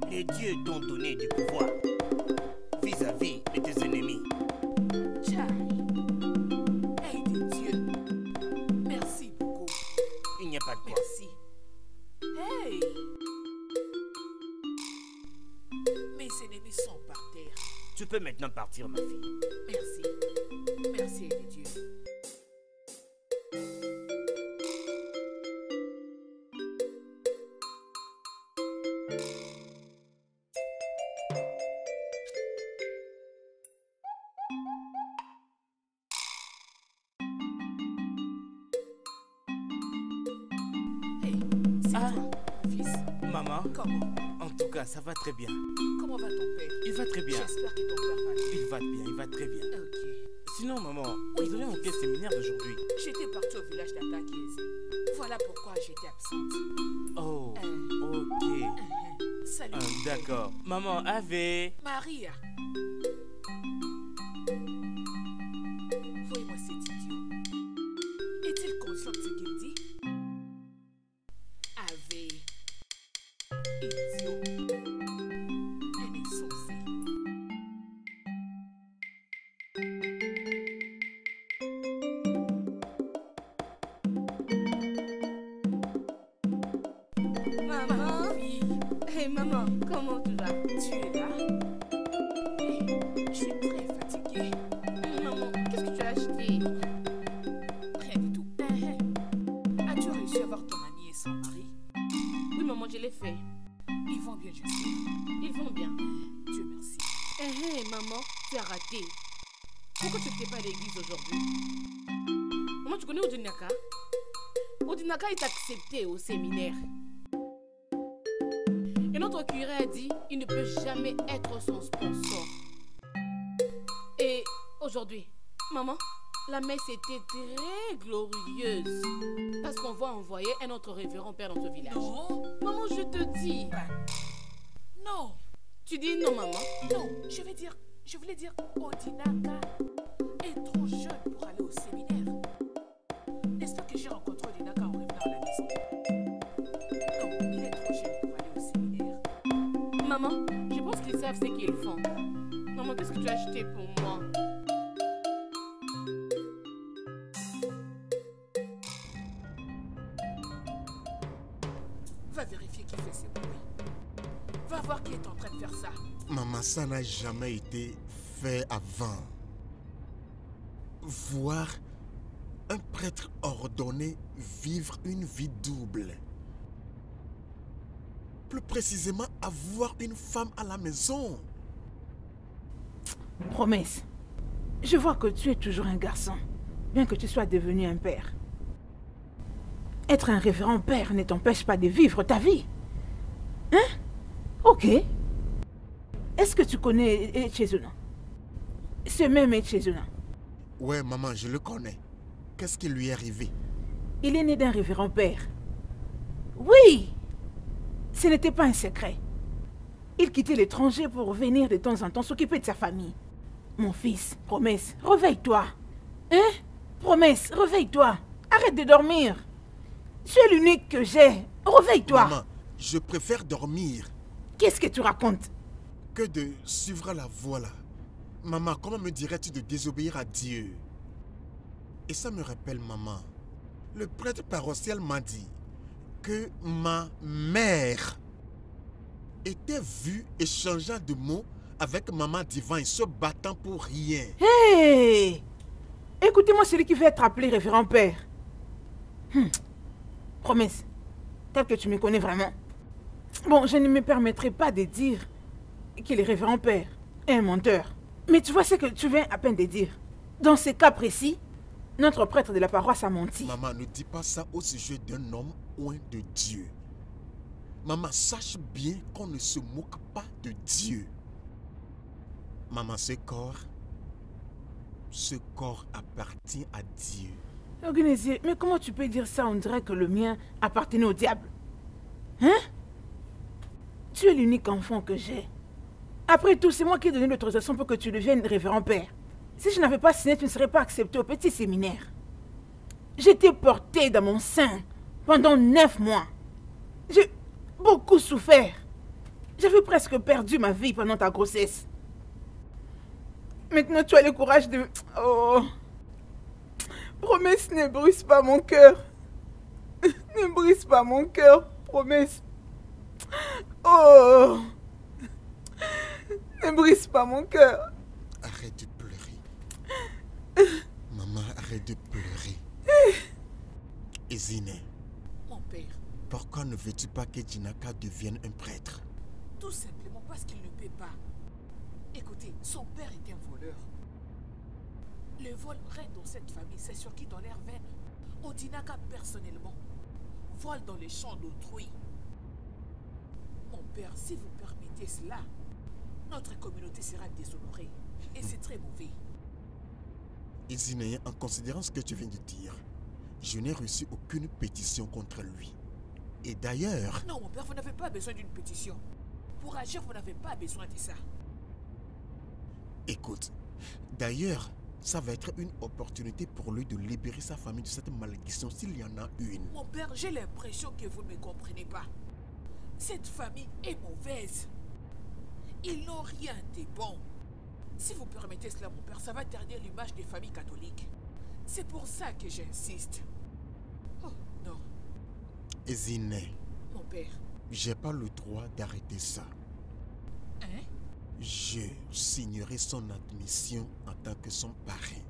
les dieux t'ont donné du pouvoir vis-à-vis de tes ennemis. Chai, aide des dieux. Merci beaucoup. Il n'y a pas de quoi. Merci. Hey! Mes ennemis sont par terre. Tu peux maintenant partir, ma fille. Merci. Merci, aide des dieux. Hey, c'est Ah. toi, mon fils. Maman, Comment? en tout cas, ça va très bien. Comment va ton père? Il va très bien. J'espère que ton père va bien. Il va bien, il va très bien. Ok. Sinon, maman, Oui, vous avez mon manqué le fils. séminaire d'aujourd'hui. J'étais partie au village d'Atakiesi. Voilà pourquoi j'étais absente. Oh, ok. Salut. Ah, mon père. d'accord. Maman, Ave. Maria. Voyez-moi cet idiot. Est-il conscient de ce qu'il dit? Ave. Idiot. Un insensé. Maman, Fille, hey maman, comment tu vas? tu es là? Hey, je suis très fatiguée. Maman, qu'est-ce que tu as acheté? Rien du tout. As-tu réussi à voir ton ami et son mari? Oui maman, je l'ai fait. Ils vont bien, j'espère. Ils vont bien. Dieu merci. Hé maman, tu as raté. Pourquoi tu n'étais pas à l'église aujourd'hui? Maman, tu connais Odinaka? Odinaka est accepté au séminaire. Et notre curé a dit il ne peut jamais être son sponsor. Et aujourd'hui, maman, la messe était très glorieuse. Parce qu'on va envoyer un autre révérend père dans ce village. Non, Maman, je te dis. non, Tu dis non, maman. non, je voulais dire Odinaka est trop jeune pour aller au séminaire. N'est-ce pas que j'ai rencontré Odinaka en revenant à la maison? Non, il est trop jeune pour aller au séminaire. Maman, je pense qu'ils savent ce qu'ils font. Maman, Maman, qu'est-ce que tu as acheté pour moi? Va vérifier qui fait ces bruits. Va voir qui est en train de faire ça. Maman, ça n'a jamais été fait avant. Voir un prêtre ordonné vivre une vie double. Plus précisément, avoir une femme à la maison. Promesse, je vois que tu es toujours un garçon, bien que tu sois devenu un père. Être un révérend père ne t'empêche pas de vivre ta vie. Hein? Ok. Est-ce que tu connais Echezona? Ce même Echezona. Ouais, maman, je le connais. Qu'est-ce qui lui est arrivé? Il est né d'un révérend père. Oui! Ce n'était pas un secret. Il quittait l'étranger pour venir de temps en temps s'occuper de sa famille. Mon fils, Promesse, réveille-toi. Hein? Promesse, réveille-toi. Arrête de dormir. Tu es l'unique que j'ai. Réveille-toi. Maman, je préfère dormir Qu'est-ce que tu racontes? que de suivre la voie là. Maman, comment me dirais-tu de désobéir à Dieu? Et ça me rappelle, maman, le prêtre paroissial m'a dit que ma mère était vue échangeant de mots avec maman divin et se battant pour rien. Hey! Écoutez-moi, celui qui veut être appelé révérend père. Promesse, tel que tu me connais vraiment. Bon, je ne me permettrai pas de dire qu'il est révérend père et un menteur. Mais tu vois ce que tu viens à peine de dire. Dans ce cas précis, notre prêtre de la paroisse a menti. Maman, ne dis pas ça au sujet d'un homme loin de Dieu. Maman, sache bien qu'on ne se moque pas de Dieu. Maman, ce corps appartient à Dieu. Organisé, mais comment tu peux dire ça? On dirait que le mien appartenait au diable. Hein? Tu es l'unique enfant que j'ai. Après tout, c'est moi qui ai donné l'autorisation pour que tu deviennes révérend père. Si je n'avais pas signé, tu ne serais pas accepté au petit séminaire. J'étais portée dans mon sein pendant 9 mois. J'ai beaucoup souffert. J'avais presque perdu ma vie pendant ta grossesse. Maintenant, tu as le courage de... Oh... Promesse, ne brise pas mon cœur. Ne brise pas mon cœur, Promesse. Oh... Ne brise pas mon cœur. Arrête de pleurer. Maman, arrête de pleurer. Ezine, Mon père, pourquoi ne veux-tu pas que Jinaka devienne un prêtre? tout simplement parce qu'il ne paie pas. Écoutez, son père est un voleur. Le vol règne dans cette famille, c'est sur qui dans l'air veine. Odinaka personnellement vole dans les champs d'autrui. Mon père, si vous permettez cela, notre communauté sera déshonorée. Et c'est très mauvais. Ezine, en considérant ce que tu viens de dire, je n'ai reçu aucune pétition contre lui. Et d'ailleurs... Non, mon père, vous n'avez pas besoin d'une pétition. Pour agir, vous n'avez pas besoin de ça. Écoute, d'ailleurs, ça va être une opportunité pour lui de libérer sa famille de cette malédiction s'il y en a une. Mon père, j'ai l'impression que vous ne me comprenez pas. Cette famille est mauvaise. Ils n'ont rien de bon. Si vous permettez cela, mon père, ça va ternir l'image des familles catholiques. C'est pour ça que j'insiste. Oh, non. Ezine, Mon père. j'ai pas le droit d'arrêter ça. Hein? Je signerai son admission en tant que son parrain.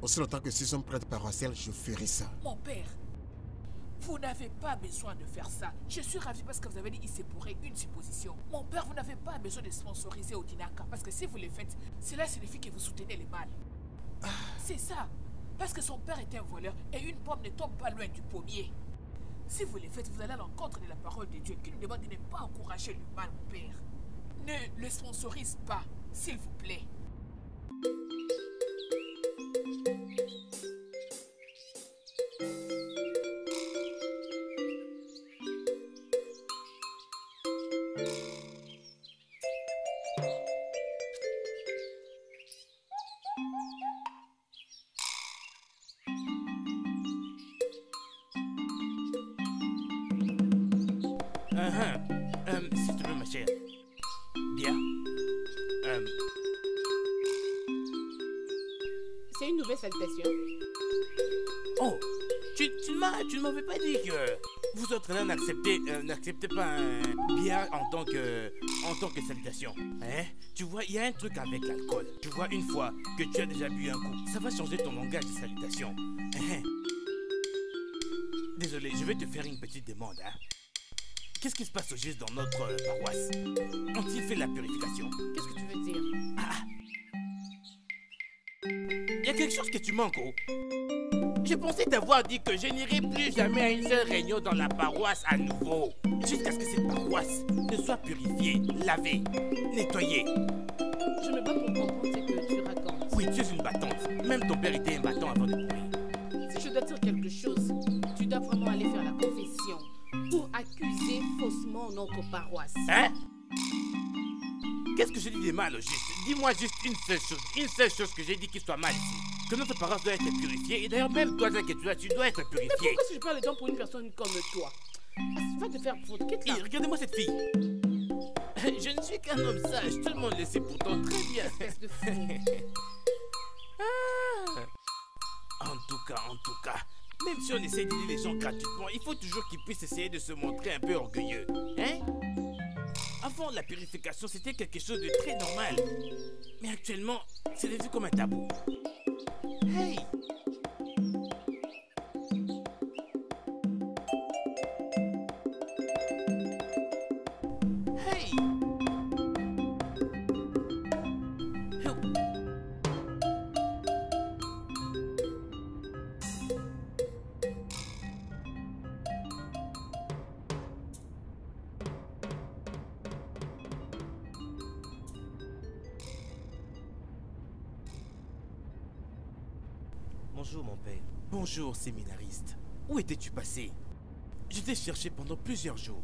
Aussi longtemps que si son prêtre paroissial, je ferai ça. Mon père, vous n'avez pas besoin de faire ça. Je suis ravi parce que vous avez dit qu'il se pourrait une supposition. Mon père, vous n'avez pas besoin de sponsoriser Odinaka. Parce que si vous le faites, cela signifie que vous soutenez les mâles. C'est ça. Parce que son père est un voleur et une pomme ne tombe pas loin du pommier. Si vous le faites, vous allez à l'encontre de la parole de Dieu qui nous demande de ne pas encourager le mal, mon père. Ne le sponsorise pas, s'il vous plaît. S'il te plaît, ma chère. Bien. nouvelle salutation. Oh, tu ne m'avais pas dit que vous autres là n'acceptez pas un bière en tant que salutation. Hein? Tu vois, il y a un truc avec l'alcool. Tu vois, une fois que tu as déjà bu un coup, ça va changer ton langage de salutation. Hein? Désolé, je vais te faire une petite demande. Hein? Qu'est-ce qui se passe au juste dans notre paroisse? Ont-ils fait la purification? Qu'est-ce que tu veux dire? Il y a quelque chose que tu manques, oh. Je pensais t'avoir dit que je n'irai plus jamais à une seule réunion dans la paroisse à nouveau. Jusqu'à ce que cette paroisse ne soit purifiée, lavée, nettoyée. Je me bats pour comprendre ce que tu racontes. Oui, tu es une battante. Même ton père était un battant avant de mourir. Si je dois dire quelque chose, tu dois vraiment aller faire la confession pour accuser faussement notre paroisse. Hein? Qu'est-ce que j'ai dit de mal au juste? Dis-moi juste une seule chose que j'ai dit qui soit mal ici. Que notre paroisse doit être purifiée. Et d'ailleurs, même toi, tu dois être purifié. Mais pourquoi si je parle de temps pour une personne comme toi? Va te faire foutre, quitte là. Regardez-moi cette fille. Je ne suis qu'un homme sage. Tout le monde le sait pourtant très bien. Espèce de fou. En tout cas, même si on essaie d'aider les gens gratuitement, il faut toujours qu'ils puissent essayer de se montrer un peu orgueilleux. Hein? Avant, la purification, c'était quelque chose de très normal. Mais actuellement, c'est vu comme un tabou. Hey! Hey! Bonjour, mon père. Bonjour, séminariste. Où étais-tu passé? Je t'ai cherché pendant plusieurs jours.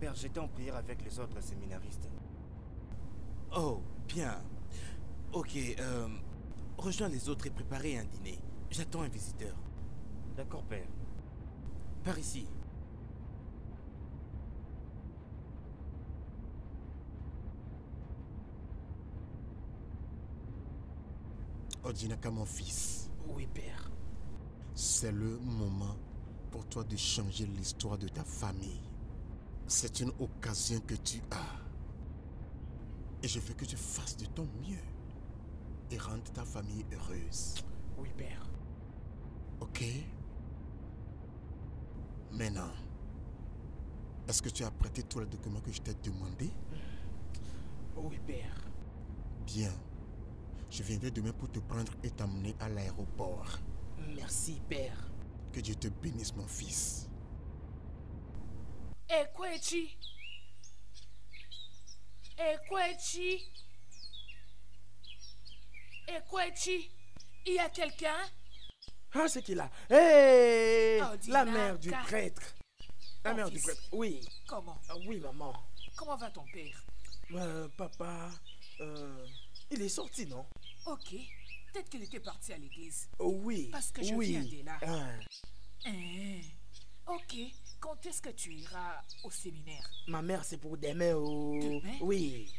Père, j'étais en prière avec les autres séminaristes. Oh, bien. Ok, rejoins les autres et préparez un dîner. J'attends un visiteur. D'accord, père. Par ici. Odinaka, mon fils, Oui, père. c'est le moment pour toi de changer l'histoire de ta famille. C'est une occasion que tu as. Et je veux que tu fasses de ton mieux et rendre ta famille heureuse. Oui, père. Ok? Maintenant, est-ce que tu as prêté tous les documents que je t'ai demandé? Oui, père. Bien. Je viendrai demain pour te prendre et t'amener à l'aéroport. Merci, père. Que Dieu te bénisse, mon fils. Ekwechi. Il y a quelqu'un? Ah, c'est qui là? Hey! Odinaka. La mère du prêtre. La Mon mère du fils. prêtre, oui. Comment? Ah, oui, maman. Comment va ton père? Papa, il est sorti, non? Ok. Peut-être qu'il était parti à l'église. Oh, oui. Parce que je oui. viens de là. Ah, Ok. Quand est-ce que tu iras au séminaire? ma mère, c'est pour demain. Oh. Demain? Oui.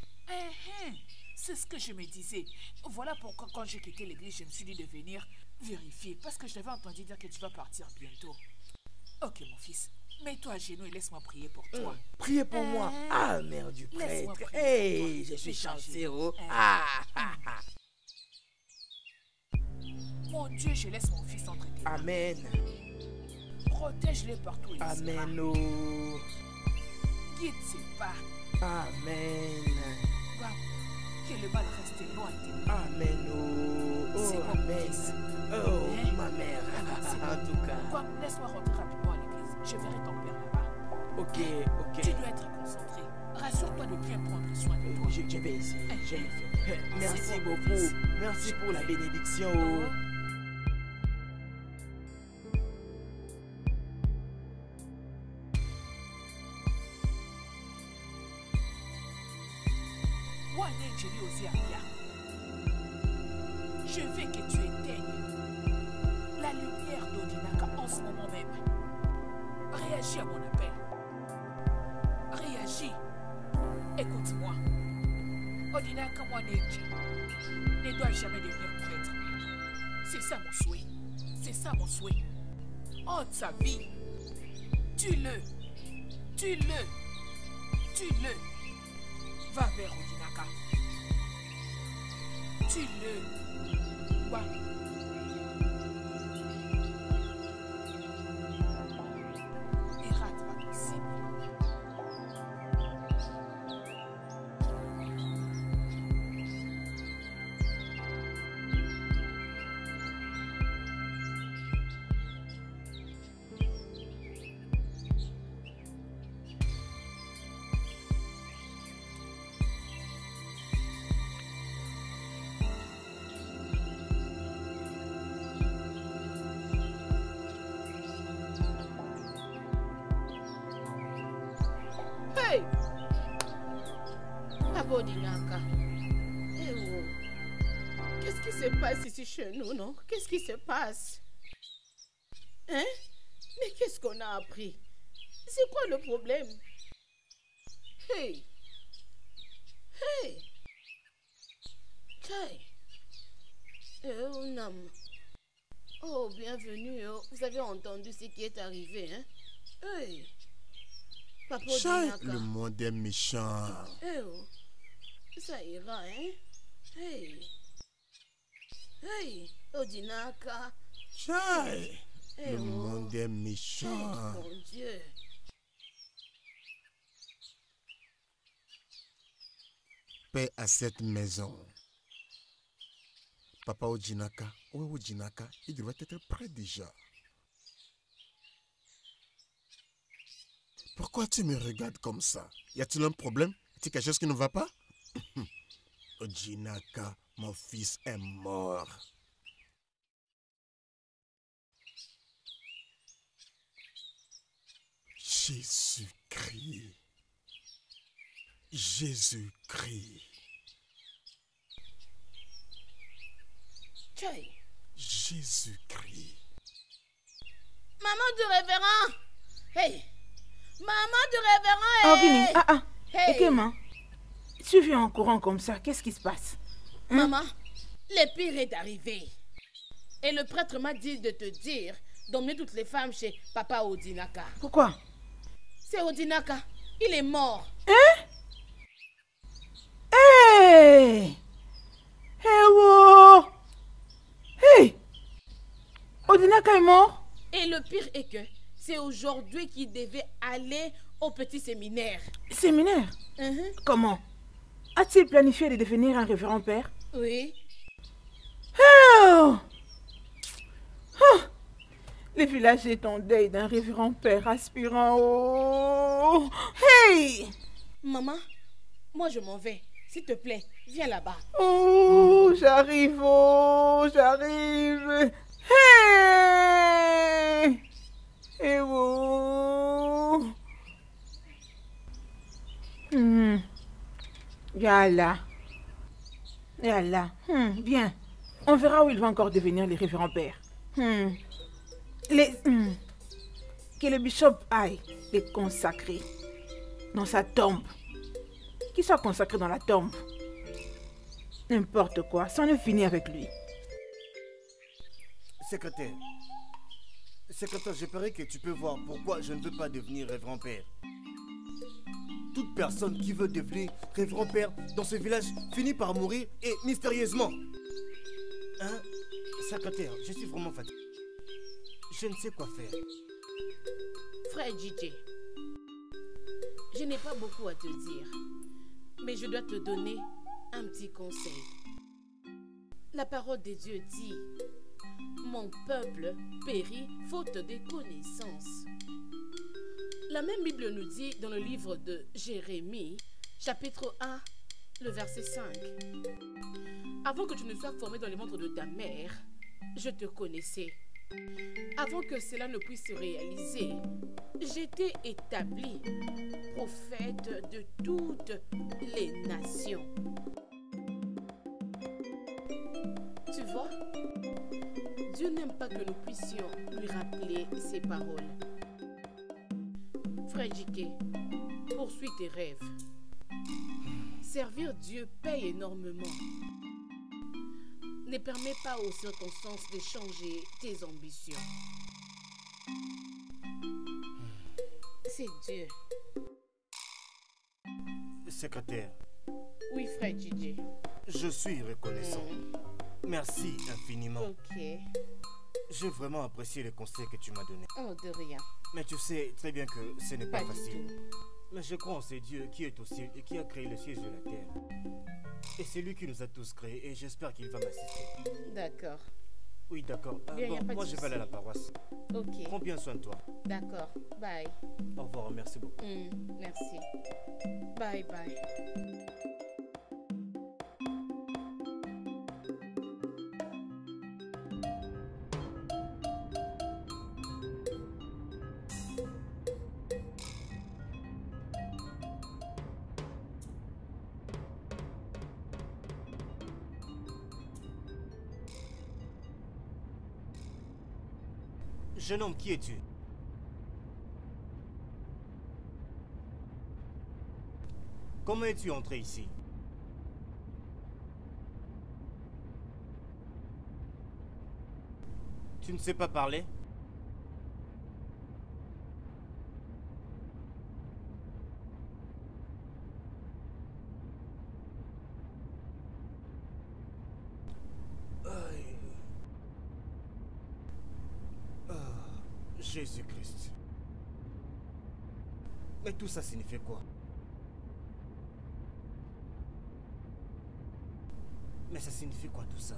C'est ce que je me disais. Voilà pourquoi quand j'ai quitté l'église, je me suis dit de venir vérifier. Parce que je t'avais entendu dire que tu vas partir bientôt. Ok, mon fils. Mets-toi à genoux et laisse-moi prier pour toi. Priez pour moi. Ah, mère du Laisse-moi prêtre. prier Hey, pour toi. je suis Mets-toi à chanceux. genoux. Oh. Ah, ah, ah. Mon Dieu, je laisse mon fils entre tes mains. Amen. Protège-le partout où il sera. Amen. Oh. Guide ses pas. Amen. Que le mal reste loin de lui. Amen. Oh, C'est oh bon, amen. fils. Oh, Hein? ma mère. C'est En bon. tout cas. Quoi, laisse-moi rentrer rapidement à l'église. Je verrai ton père là-bas. Ok. Tu dois être concentré. Rassure-toi de bien prendre soin de toi. Je vais essayer. Je vais faire. Merci C'est bon, beaucoup. fils. Merci pour la bénédiction. Oh. Je veux que tu éteignes la lumière d'Odinaka en ce moment même. Réagis à mon appel. Réagis. Écoute-moi. Odinaka Mwanenji ne doit jamais devenir prêtre. C'est ça mon souhait. C'est ça mon souhait. Ôte sa vie. Tue-le. Tue-le. Tue-le. Va vers Odinaka. Tue-le. Quoi? Et rate pas ton cible. Hey! Papa Odinaka. Eh oh. Qu'est-ce qui se passe ici chez nous, non? Qu'est-ce qui se passe? Hein? Mais qu'est-ce qu'on a appris? C'est quoi le problème? Hey! Hey! Hey! Oh, non. Oh, bienvenue. Oh. Vous avez entendu ce qui est arrivé, hein? Hey! Papa Chai, Odinaka. le monde est méchant. Eh oh. Ça ira, hein? Hey! Hey! Odinaka. Chai, Eh le oh. monde est méchant. Mon Dieu. Paix à cette maison. Papa Odinaka, où est Odinaka? Il devrait être prêt déjà. Pourquoi tu me regardes comme ça? Y a-t-il un problème? Y a-t-il quelque chose qui ne va pas? Odinaka, mon fils est mort. Jésus-Christ. Jésus-Christ. Chai. Jésus-Christ. Maman du révérend. Hey. Maman du révérend. Oh, Hey. Guinée, Hey. Ekema, tu viens en courant comme ça, qu'est-ce qui se passe? Maman, le pire est arrivé. Et le prêtre m'a dit de te dire d'emmener toutes les femmes chez Papa Odinaka. Pourquoi? C'est Odinaka. Il est mort. Hey! Hey, wow! Hey! Odinaka est mort? Et le pire est que c'est aujourd'hui qu'il devait aller au petit séminaire. Séminaire? Mhm. Comment? A-t-il planifié de devenir un révérend père? Oui. Oh! Oh! Le village est en deuil d'un révérend père aspirant au... Hey! Maman, moi je m'en vais. S'il te plaît, viens là-bas. Oh, j'arrive, oh, j'arrive. Hey! Et oh! Yalla. Yalla. Bien. On verra où il va encore devenir le révérend père. Que le bishop aille les consacrer dans sa tombe. Qu'il soit consacré dans la tombe. N'importe quoi, ça en est fini avec lui. Secrétaire, j'espérais que tu peux voir pourquoi je ne veux pas devenir révérend père. Toute personne qui veut devenir révérend père dans ce village finit par mourir et mystérieusement. Hein? Secrétaire, je suis vraiment fatigué. Je ne sais quoi faire. Frère DJ, je n'ai pas beaucoup à te dire, mais je dois te donner un petit conseil. La parole de Dieu dit: mon peuple périt faute de connaissances. La même Bible nous dit dans le livre de Jérémie, chapitre 1, le verset 5. Avant que tu ne sois formé dans le ventre de ta mère, je te connaissais. Avant que cela ne puisse se réaliser, j'étais établi prophète de toutes les nations. Tu vois, Dieu n'aime pas que nous puissions lui rappeler ces paroles. Frère J.K., poursuis tes rêves. Servir Dieu paye énormément. ne permet pas aux circonstances de changer tes ambitions. C'est Dieu. Secrétaire, Oui, frère Gigi. je suis reconnaissant. Merci infiniment. Ok. J'ai vraiment apprécié les conseils que tu m'as donnés. Oh, de rien. Mais tu sais très bien que ce n'est pas Pas du facile. tout. Mais je crois en ce Dieu qui est au ciel et qui a créé le ciel et la terre. Et c'est lui qui nous a tous créés et j'espère qu'il va m'assister. D'accord. Oui, d'accord. Bien, y a Bon, pas de moi je vais aller à la paroisse. Ok. Prends bien soin de toi. D'accord. Bye. Au revoir, merci beaucoup. Merci. Bye bye. Jeune homme, qui es-tu? Comment es-tu entré ici? Tu ne sais pas parler? Jésus-Christ. Mais tout ça signifie quoi? Mais ça signifie quoi tout ça?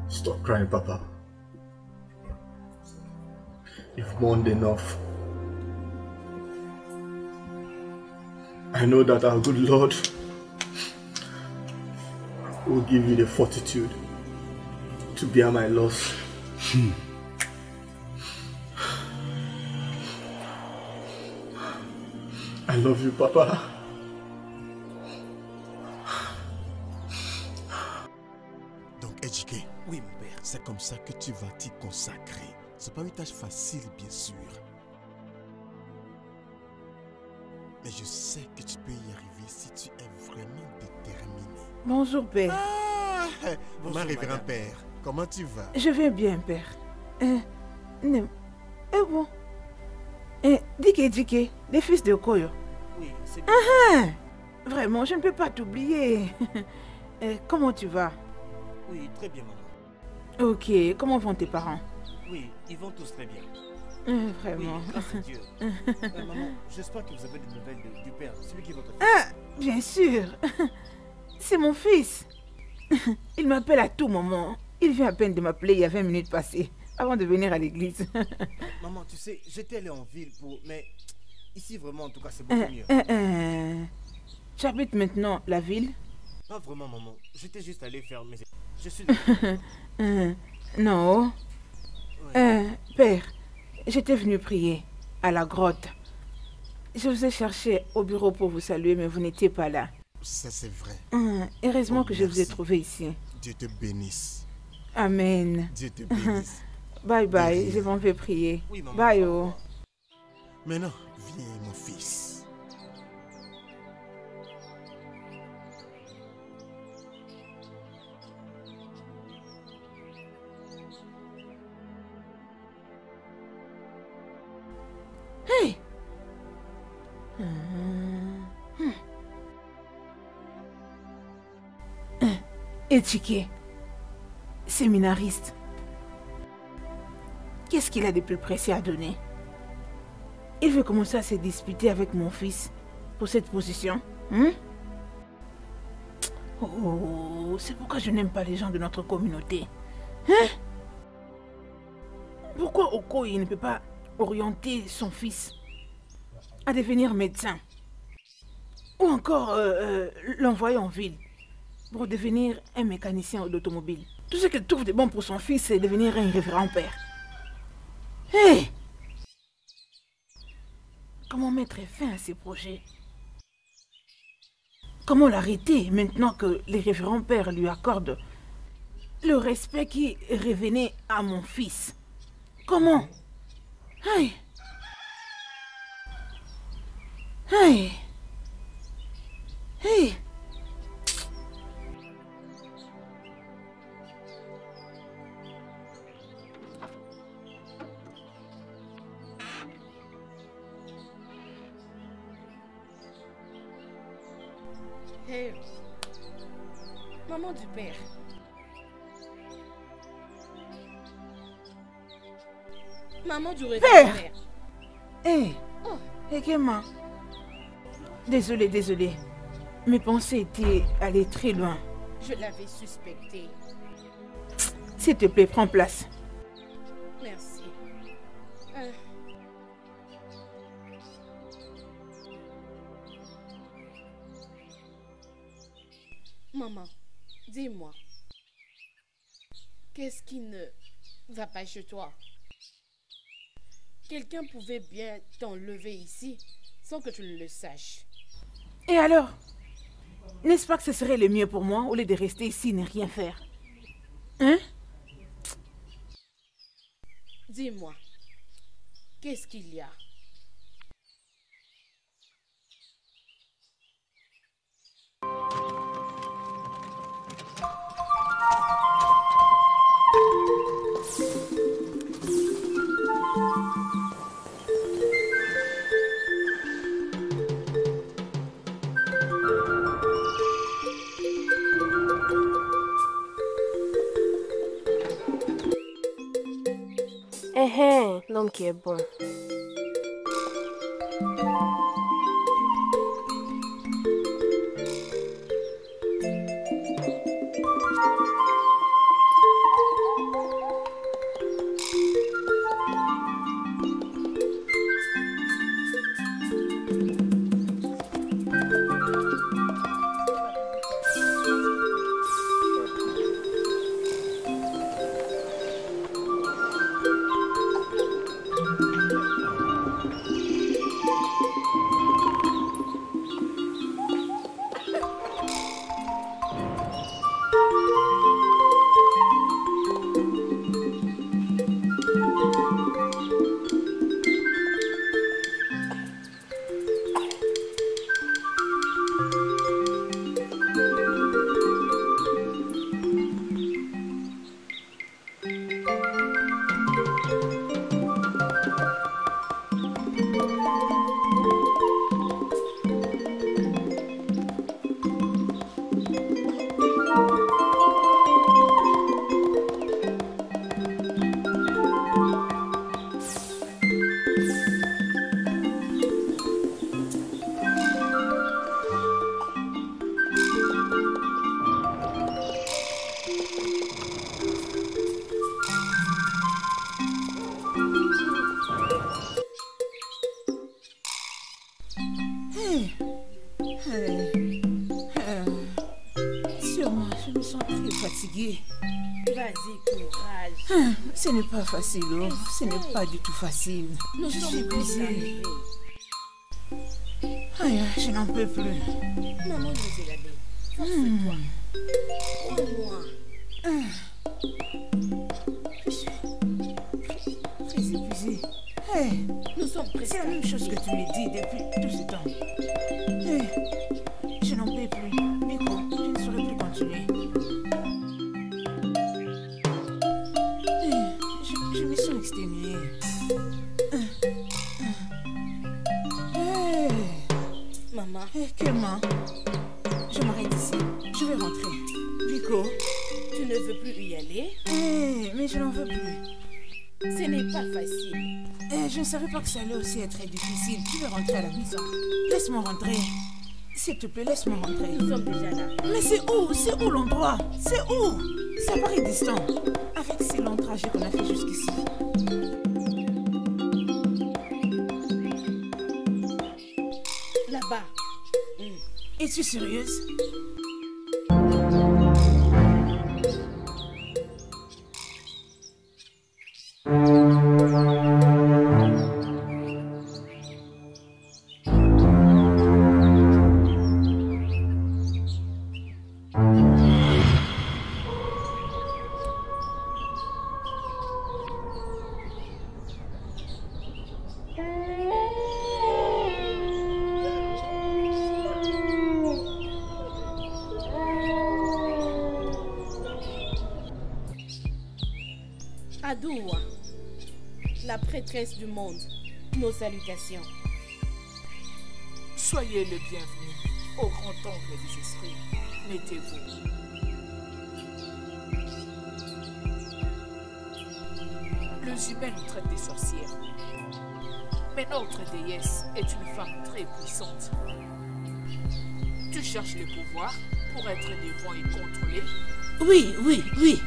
Stop crying, Papa. You've mourned enough. I know that our good Lord will give you the fortitude to bear my loss. I love you, Papa. Donc, éduqué. Oui, mon père. C'est comme ça que tu vas t'y consacrer. C'est pas une tâche facile, bien sûr. Mais je sais que tu peux y arriver si tu es vraiment déterminé. Bonjour, père. Mon révérend père, comment tu vas? Je vais bien, père. Bon. Dike, les fils de Koyo. Oui, c'est bien. Vraiment, je ne peux pas t'oublier. Comment tu vas? Oui, très bien, maman. Ok, comment vont tes parents? Oui, ils vont tous très bien. Vraiment. Oui, grâce à Dieu. Maman, j'espère que vous avez des nouvelles du père, celui qui est votre fils. Ah, bien sûr. C'est mon fils. Il m'appelle à tout moment. Il vient à peine de m'appeler il y a 20 minutes passées, avant de venir à l'église. Maman, tu sais, j'étais allé en ville pour... Mais ici, vraiment, en tout cas, c'est beaucoup mieux. Tu habites maintenant la ville? Pas vraiment, maman. J'étais juste allé faire mes... Je suis... Non. Ouais. Père, j'étais venu prier à la grotte. Je vous ai cherché au bureau pour vous saluer, mais vous n'étiez pas là. Ça, c'est vrai. Heureusement Oh, que je vous ai merci. trouvé ici. Dieu te bénisse. Amen. Dieu te bénisse. Bye bye, rien. je m'en vais prier. Oui, maman. Bye Au oh. revoir. Maintenant, viens, mon fils. Hey! Étiqué, séminariste. Qu'est-ce qu'il a de plus précieux à donner? Il veut commencer à se disputer avec mon fils pour cette position. Oh, c'est pourquoi je n'aime pas les gens de notre communauté. Pourquoi Okoye ne peut pas orienter son fils à devenir médecin? Ou encore l'envoyer en ville pour devenir un mécanicien d'automobile. Tout ce qu'il trouve de bon pour son fils, c'est devenir un révérend père. Hey! Comment mettre fin à ces projets? Comment l'arrêter maintenant que les révérends pères lui accordent le respect qui revenait à mon fils? Comment? Hey! Hey! Hey! Hey, maman du père. Maman du révérend père. Hé, Ekema. Désolée. Mes pensées étaient allées très loin. Je l'avais suspecté. S'il te plaît, prends place. Merci. Maman, dis-moi, qu'est-ce qui ne va pas chez toi? Quelqu'un pouvait bien t'enlever ici sans que tu ne le saches. Et alors? N'est-ce pas que ce serait le mieux pour moi au lieu de rester ici et ne rien faire? Hein? Dis-moi, qu'est-ce qu'il y a? L'homme qui est bon. Sûrement, je me sens très fatiguée. Vas-y, courage. Ce n'est pas facile, oh. Ce n'est pas du tout facile. Nous Je suis sommes épuisée. Aïe, je n'en peux plus. Maman nous est la belle. Force-toi. Prends-moi. Je suis très épuisée. Hey, nous sommes presque. C'est la même chose que tu me dis depuis tout ce temps. Hey, je n'en peux plus. Miko, je ne saurais plus continuer. Hey, je me sens exténuée. Hey. Maman. Hey, Clément, je m'arrête ici. Je vais rentrer. Miko. Tu ne veux plus y aller? Mais je n'en veux plus. Ce n'est pas facile. Je ne savais pas que ça allait aussi être très difficile. Tu veux rentrer à la maison. Laisse-moi rentrer. S'il te plaît, laisse-moi rentrer. Nous sommes déjà là. Mais c'est où? C'est où l'endroit? C'est où? Ça paraît distant. Avec ces longs trajets qu'on a fait jusqu'ici. Là-bas. Es-tu sérieuse? Adoua, la prêtresse du monde, nos salutations. Soyez le bienvenu au grand temple des esprits. Mettez-vous. Les humains nous traitent des sorcières. Mais notre déesse est une femme très puissante. Tu cherches le pouvoir pour être devant et contrôler? Oui.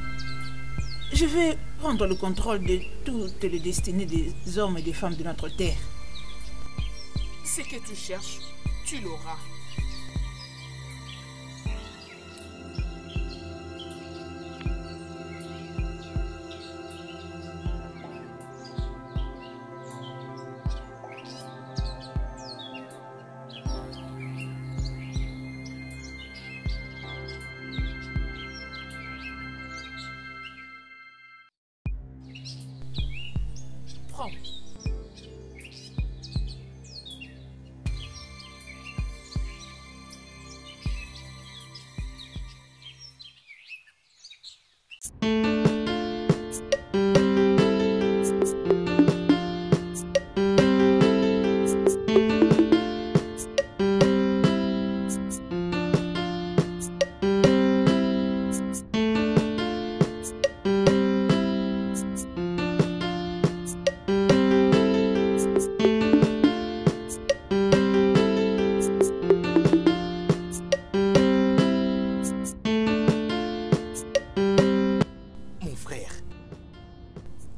Je vais prendre le contrôle de toutes les destinées des hommes et des femmes de notre terre. Ce que tu cherches, tu l'auras. Prends.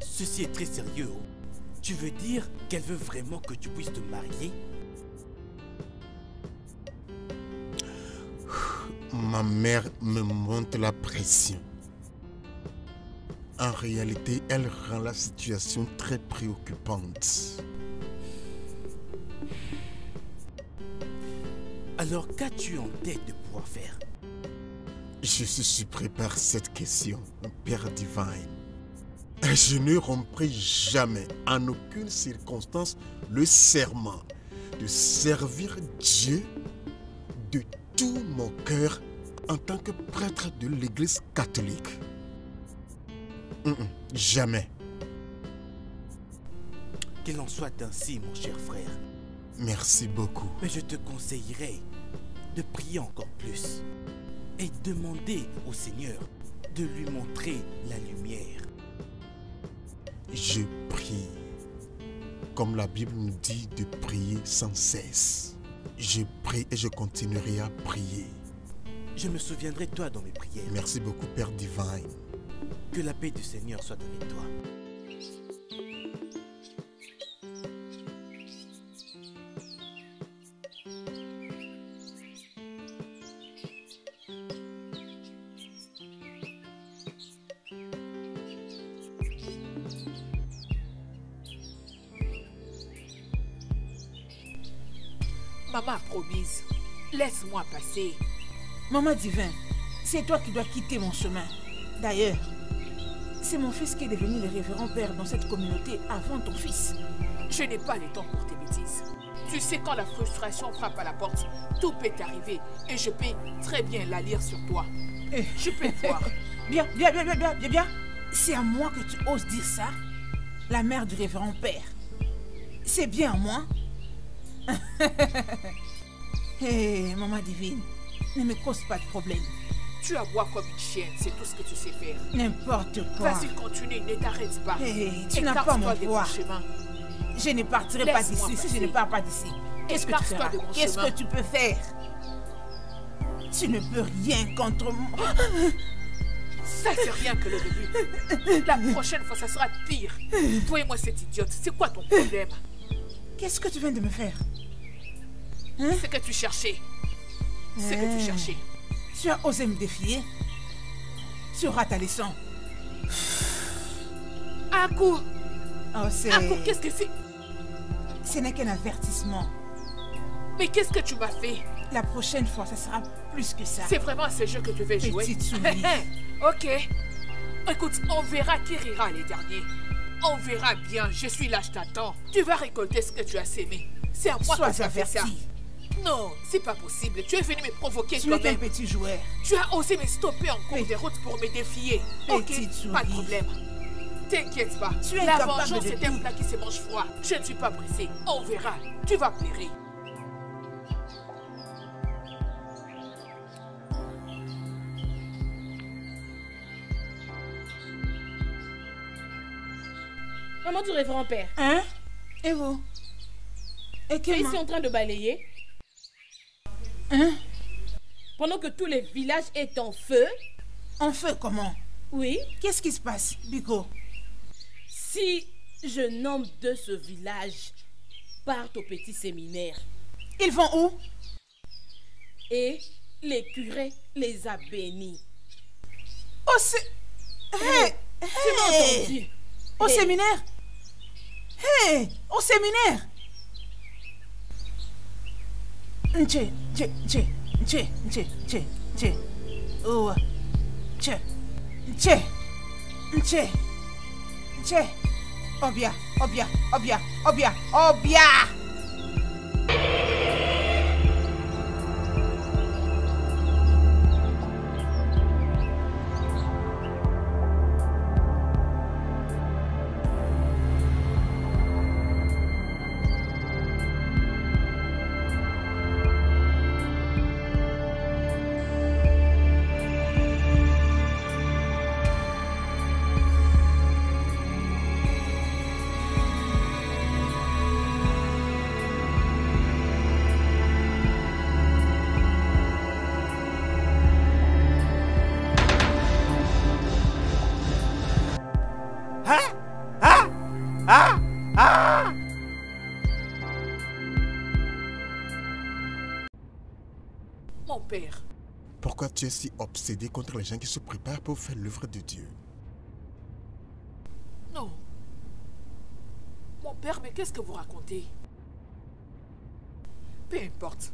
Ceci est très sérieux. Tu veux dire qu'elle veut vraiment que tu puisses te marier? Ma mère me monte la pression. En réalité, elle rend la situation très préoccupante. Alors qu'as-tu en tête de pouvoir faire? Je suis surpris par cette question, Père Divine. Je ne romprai jamais, en aucune circonstance, le serment de servir Dieu de tout mon cœur en tant que prêtre de l'Église catholique. Jamais. Qu'il en soit ainsi, mon cher frère. Merci beaucoup. Mais je te conseillerais de prier encore plus et demander au Seigneur de lui montrer la lumière. Je prie, comme la Bible nous dit de prier sans cesse. Je prie et je continuerai à prier. Je me souviendrai de toi dans mes prières. Merci beaucoup, Père Divine. Que la paix du Seigneur soit avec toi. Maman promise, laisse-moi passer. Maman Divin, c'est toi qui dois quitter mon chemin. D'ailleurs, c'est mon fils qui est devenu le révérend père dans cette communauté avant ton fils. Je n'ai pas le temps pour tes bêtises. Tu sais, quand la frustration frappe à la porte, tout peut arriver et je peux très bien la lire sur toi. Je peux voir. Bien. C'est à moi que tu oses dire ça? La mère du révérend père. C'est bien à moi? Hé, maman divine, ne me cause pas de problème. Tu aboies comme une chienne, c'est tout ce que tu sais faire. N'importe quoi. Vas-y, continue, ne t'arrête pas. Hey, tu n'as pas mon poids. Je ne partirai pas d'ici si je ne pars pas d'ici. Qu'est-ce que tu feras? Qu'est-ce que tu peux faire? Tu ne peux rien contre moi. Ça, c'est rien que le début. La prochaine fois, ça sera pire. Voyez-moi cette idiote. C'est quoi ton problème? Qu'est-ce que tu viens de me faire? C'est que tu cherchais. C'est que tu cherchais. Tu as osé me défier? Tu auras ta leçon. Aku! Oh, c'est... Aku, qu'est-ce que c'est? Ce n'est qu'un avertissement. Mais qu'est-ce que tu m'as fait? La prochaine fois, ça sera plus que ça. C'est vraiment ce jeu que tu veux jouer? Petite souris. Ok. Écoute, on verra qui rira les derniers. On verra bien, je suis là, je t'attends. Tu vas récolter ce que tu as sémé. C'est à moi que tu as fait ça. Non, c'est pas possible. Tu es venu me provoquer toi-même. Tu es un petit joueur. Tu as osé me stopper en cours de route pour me défier. Petite ok, souris. pas de problème. T'inquiète pas. Tu es la capable vengeance de c'est un plat qui se mange froid. Je ne suis pas pressé. On verra. Tu vas pleurer. Maman du révérend père. Hein? Et vous? Et tu es ici en train de balayer? Hein? Pendant que tous les villages est en feu? En feu comment? Oui. Qu'est-ce qui se passe, Biko? Si jeune homme de ce village partent au petit séminaire. Ils vont où? Et les curés les a bénis. Oh, c'est... Hey! Tu m'as entendu? Au séminaire? Hey! Au séminaire? Oh. Obia. Mon père. Pourquoi tu es si obsédé contre les gens qui se préparent pour faire l'œuvre de Dieu? Non. Mon père, mais qu'est-ce que vous racontez? Peu importe.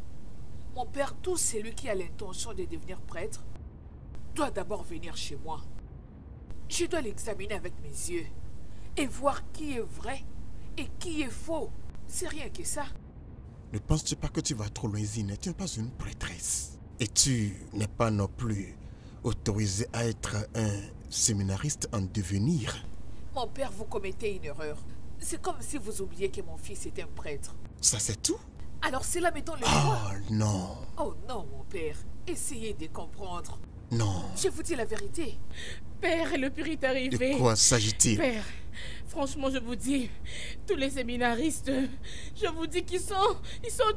Mon père, tout celui qui a l'intention de devenir prêtre doit d'abord venir chez moi. Je dois l'examiner avec mes yeux et voir qui est vrai et qui est faux. C'est rien que ça. Ne penses-tu pas que tu vas trop loin, Zine? Tu n'es pas une prêtresse. Et tu n'es pas non plus autorisé à être un séminariste en devenir. Mon père, vous commettez une erreur. C'est comme si vous oubliez que mon fils est un prêtre. Ça, c'est tout? Alors c'est là, mettons le Oh non. Oh non, mon père. Essayez de comprendre. Non. Je vous dis la vérité. Père, le pur est arrivé. De quoi s'agit-il? Père, franchement, je vous dis, tous les séminaristes, je vous dis qu'ils sont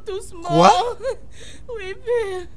tous morts. Quoi? Oui, Père.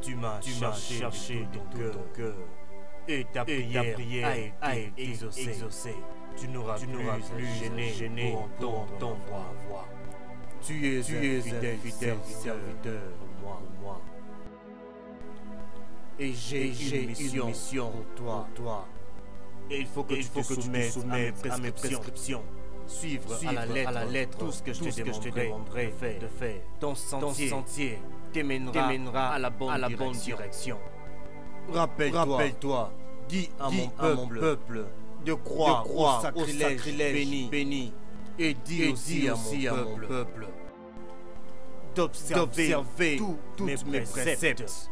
Tu m'as cherché de tout ton cœur. Et ta prière a été exaucée. Tu n'auras plus gêné pour entendre ma voix. Tu es un fidèle serviteur pour moi. Et j'ai une mission pour toi. Et il faut que tu te soumettes à mes prescriptions. Suivre à la lettre tout ce que je te demanderai de faire. Ton sentier t'emmènera à la bonne direction. Rappelle-toi, dis à mon peuple de croire au sacrilège béni. Et dis aussi à mon peuple d'observer tous mes préceptes.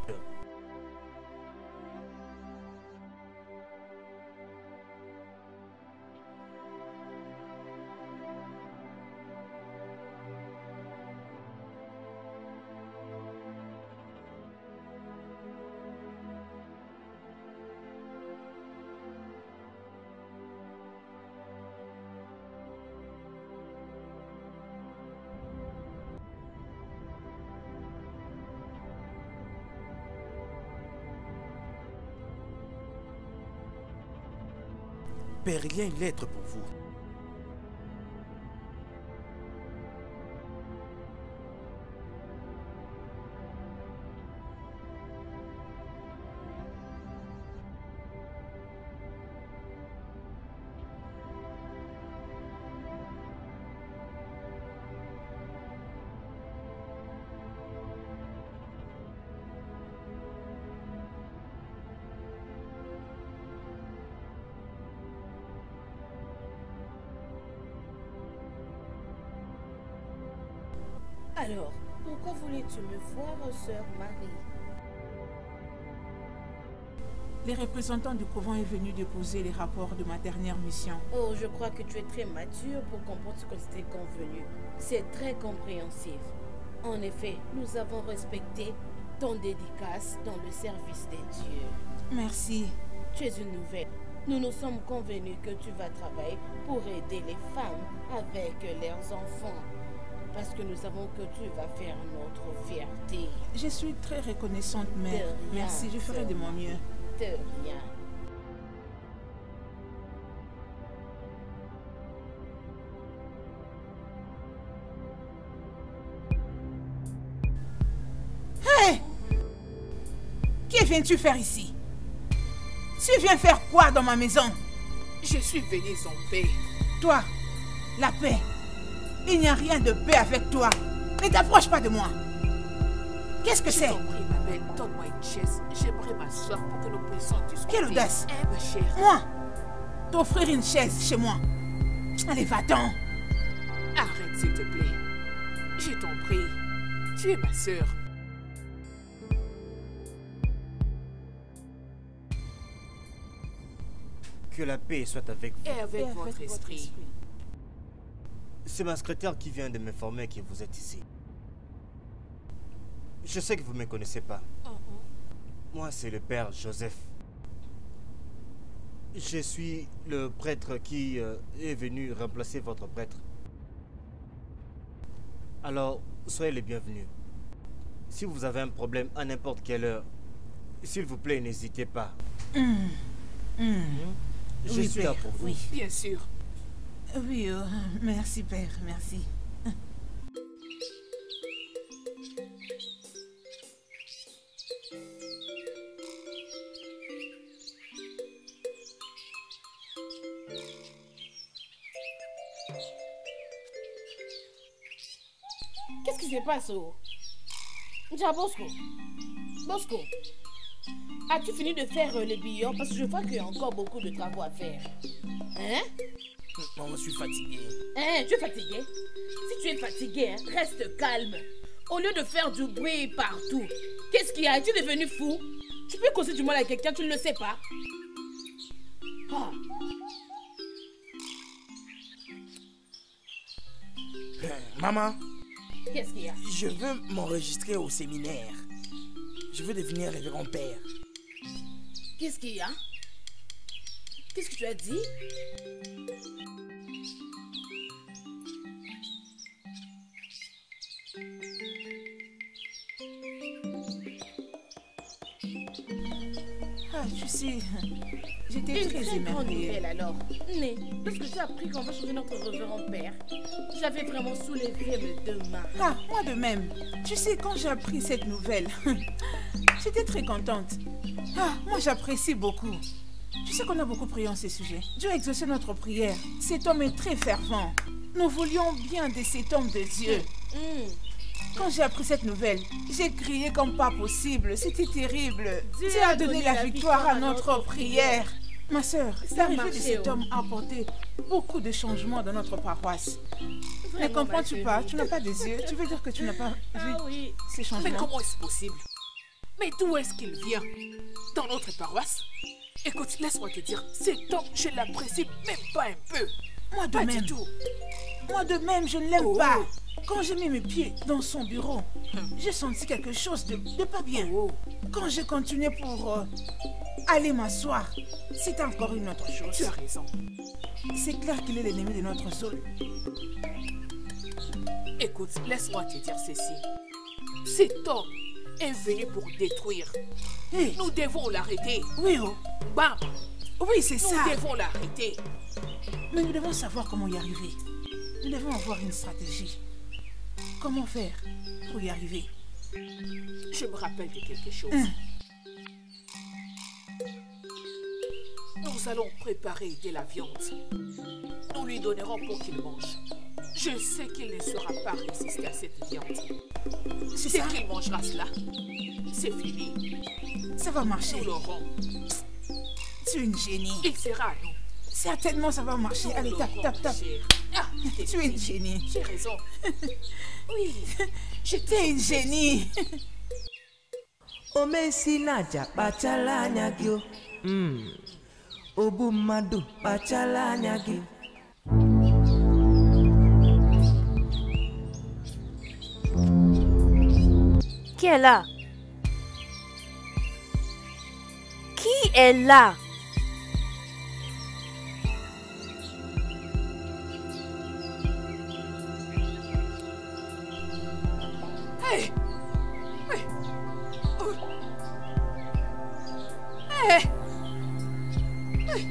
Père, il y a une lettre pour vous. Alors, pourquoi voulais-tu me voir, sœur Marie? Les représentants du couvent est venu déposer les rapports de ma dernière mission. Oh, je crois que tu es très mature pour comprendre ce que c'était convenu. C'est très compréhensif. En effet, nous avons respecté ton dédicace dans le service des dieux. Merci. Tu es une nouvelle. Nous nous sommes convenus que tu vas travailler pour aider les femmes avec leurs enfants. Parce que nous savons que tu vas faire notre fierté. Je suis très reconnaissante, mère. Merci, je ferai de mon mieux. De rien. Hé! Que viens-tu faire ici? Tu viens faire quoi dans ma maison? Je suis venue en paix. Toi, la paix. Il n'y a rien de paix avec toi. Ne t'approche pas de moi. Qu'est-ce que c'est? Je t'en prie, ma belle, donne-moi une chaise. J'aimerais m'asseoir pour que nous puissions discuter. Quelle audace! Ma chère. Moi? T'offrir une chaise chez moi? Allez, va-t'en. Arrête, s'il te plaît. Je t'en prie. Tu es ma sœur. Que la paix soit avec vous. Et avec votre esprit. C'est ma secrétaire qui vient de m'informer que vous êtes ici. Je sais que vous ne me connaissez pas. Moi, c'est le père Joseph. Je suis le prêtre qui est venu remplacer votre prêtre. Alors, soyez les bienvenus. Si vous avez un problème à n'importe quelle heure, s'il vous plaît, n'hésitez pas. Je suis là pour vous. Oui, bien sûr. Oui, merci, père, merci. Qu'est-ce qui se passe? Déjà, Bosco, as-tu fini de faire le billon? Parce que je vois qu'il y a encore beaucoup de travaux à faire. Hein? Non, je suis fatigué. Hein? Tu es fatigué? Si tu es fatigué, hein, reste calme. Au lieu de faire du bruit partout. Qu'est-ce qu'il y a? Es-tu devenu fou? Tu peux causer du mal à quelqu'un, tu ne le sais pas? Ah. Maman, Qu'est-ce qu'il y a? je veux m'enregistrer au séminaire. Je veux devenir révérend père. Qu'est-ce qu'il y a? Qu'est-ce que tu as dit? tu sais, j'étais Une très très grande émerveillée. nouvelle alors. Né, lorsque j'ai appris qu'on va changer notre révérend père, j'avais vraiment soulevé mes deux mains. Ah, moi de même. Tu sais, quand j'ai appris cette nouvelle, j'étais très contente. Ah, moi j'apprécie beaucoup. Tu sais qu'on a beaucoup prié en ces sujets. Dieu a exaucé notre prière. Cet homme est très fervent. Nous voulions bien de cet homme de Dieu. Quand j'ai appris cette nouvelle, j'ai crié comme pas possible. C'était terrible. Dieu a donné la victoire à notre prière. Ma sœur, l'arrivée de cet homme a apporté beaucoup de changements dans notre paroisse. Mais comprends-tu pas? Tu n'as pas des yeux. Tu veux dire que tu n'as pas vu ces changements? Mais comment est-ce possible? Mais d'où est-ce qu'il vient? Dans notre paroisse? Écoute, laisse-moi te dire, cet homme, je l'apprécie même pas un peu. Moi de Pas même. du tout. Moi de même, je ne l'aime pas. Quand j'ai mis mes pieds dans son bureau, j'ai senti quelque chose de pas bien. Quand j'ai continué pour aller m'asseoir, c'était encore une autre chose. Tu as raison. C'est clair qu'il est l'ennemi de notre sol. Écoute, laisse-moi te dire ceci. Cet homme est venu pour détruire. Nous devons l'arrêter. Oui, oh. Bam. Oui, c'est ça. Nous devons l'arrêter. Mais nous devons savoir comment y arriver. Nous devons avoir une stratégie. Comment faire pour y arriver? Je me rappelle de quelque chose. Nous allons préparer de la viande. Nous lui donnerons pour qu'il mange. Je sais qu'il ne saura pas résister à cette viande. C'est qu'il mangera cela. C'est fini. Ça va marcher. Nous l'aurons. Tu es une génie. Il sera à nous. Certainement, ça va marcher. Allez, tape, tape, tape. Ah, tu es une génie. J'ai raison. Oui, j'étais une génie. Omesinaja bachala nyagio. Obumadu bachala nyagi. Qui est là? Qui est là? Hey! Hey! Oh! Hey! Hey!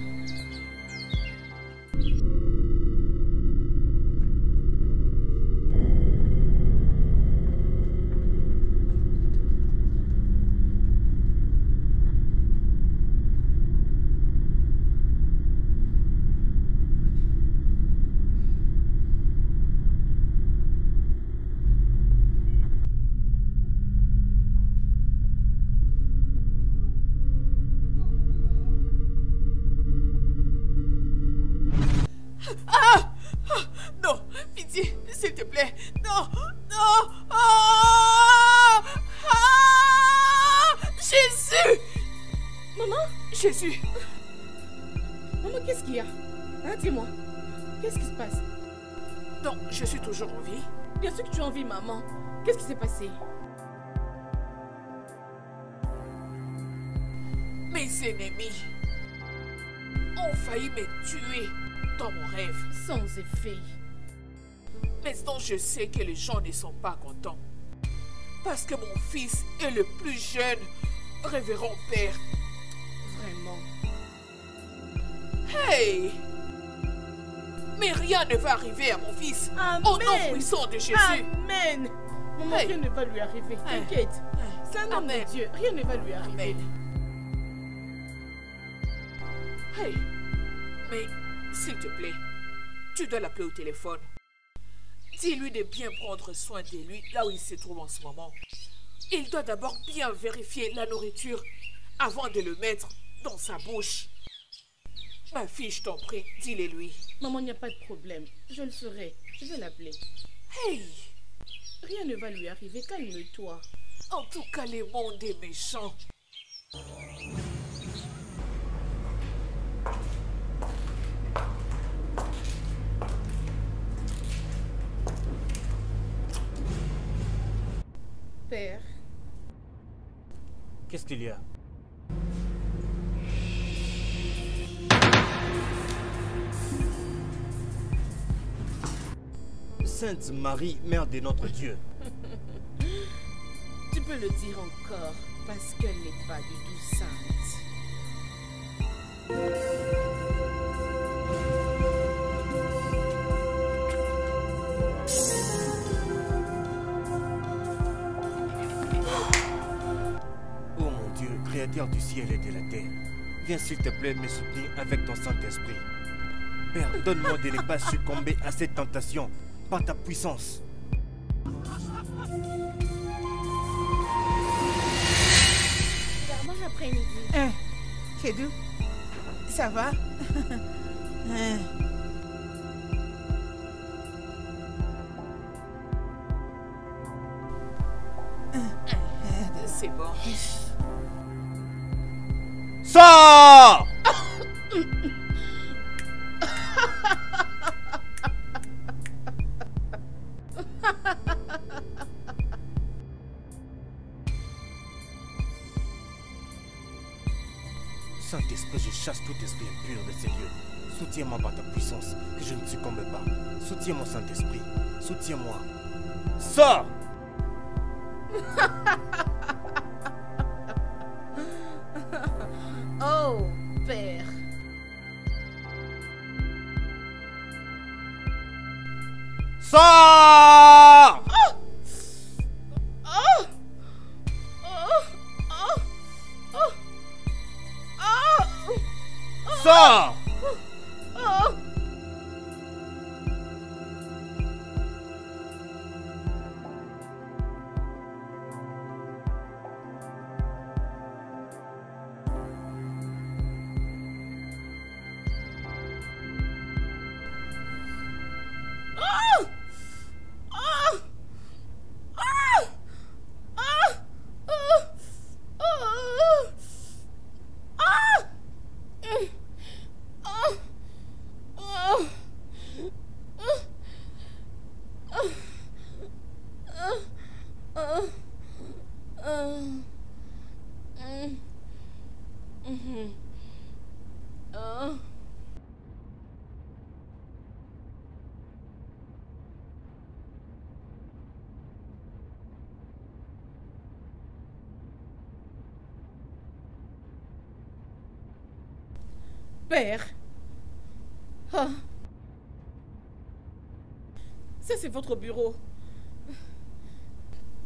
Non, pitié, s'il te plaît. Non, non. Jésus! Maman? Jésus! Maman, qu'est-ce qu'il y a? Hein, dis-moi. Qu'est-ce qui se passe? Non, je suis toujours en vie. Bien sûr que tu es en vie, maman. Qu'est-ce qui s'est passé? Mes ennemis ont failli me tuer dans mon rêve. Sans effet. Maintenant, je sais que les gens ne sont pas contents. Parce que mon fils est le plus jeune révérend père. Vraiment. Hey! Mais rien ne va arriver à mon fils. Amen. Au nom puissant de Jésus. Amen. Maman, Hey. rien ne va lui arriver. T'inquiète. C'est un homme de Dieu. Rien ne va lui arriver. Hey! Mais, s'il te plaît, tu dois l'appeler au téléphone. Dis-lui de bien prendre soin de lui là où il se trouve en ce moment. Il doit d'abord bien vérifier la nourriture avant de le mettre dans sa bouche. Ma fille, je t'en prie, dis-le lui. Maman, il n'y a pas de problème. Je le ferai. Je vais l'appeler. Hey! Rien ne va lui arriver. Calme-toi. En tout cas, le monde est méchant. Père. Qu'est-ce qu'il y a? Sainte Marie, Mère de notre Dieu. Tu peux le dire encore, parce qu'elle n'est pas du tout sainte. Créateur du ciel et de la terre, viens s'il te plaît me soutenir avec ton Saint-Esprit. Père, donne-moi de ne pas succomber à cette tentation par ta puissance. Bon après-midi. Kedou, ça va? C'est bon. Sors! Saint-Esprit, je chasse tout esprit impur de ces lieux. Soutiens-moi par ta puissance, que je ne succombe pas. Soutiens-moi, Saint-Esprit. Soutiens-moi. Sors! Oh, Père. Sors! Sors! Père. Oh. Ça, c'est votre bureau.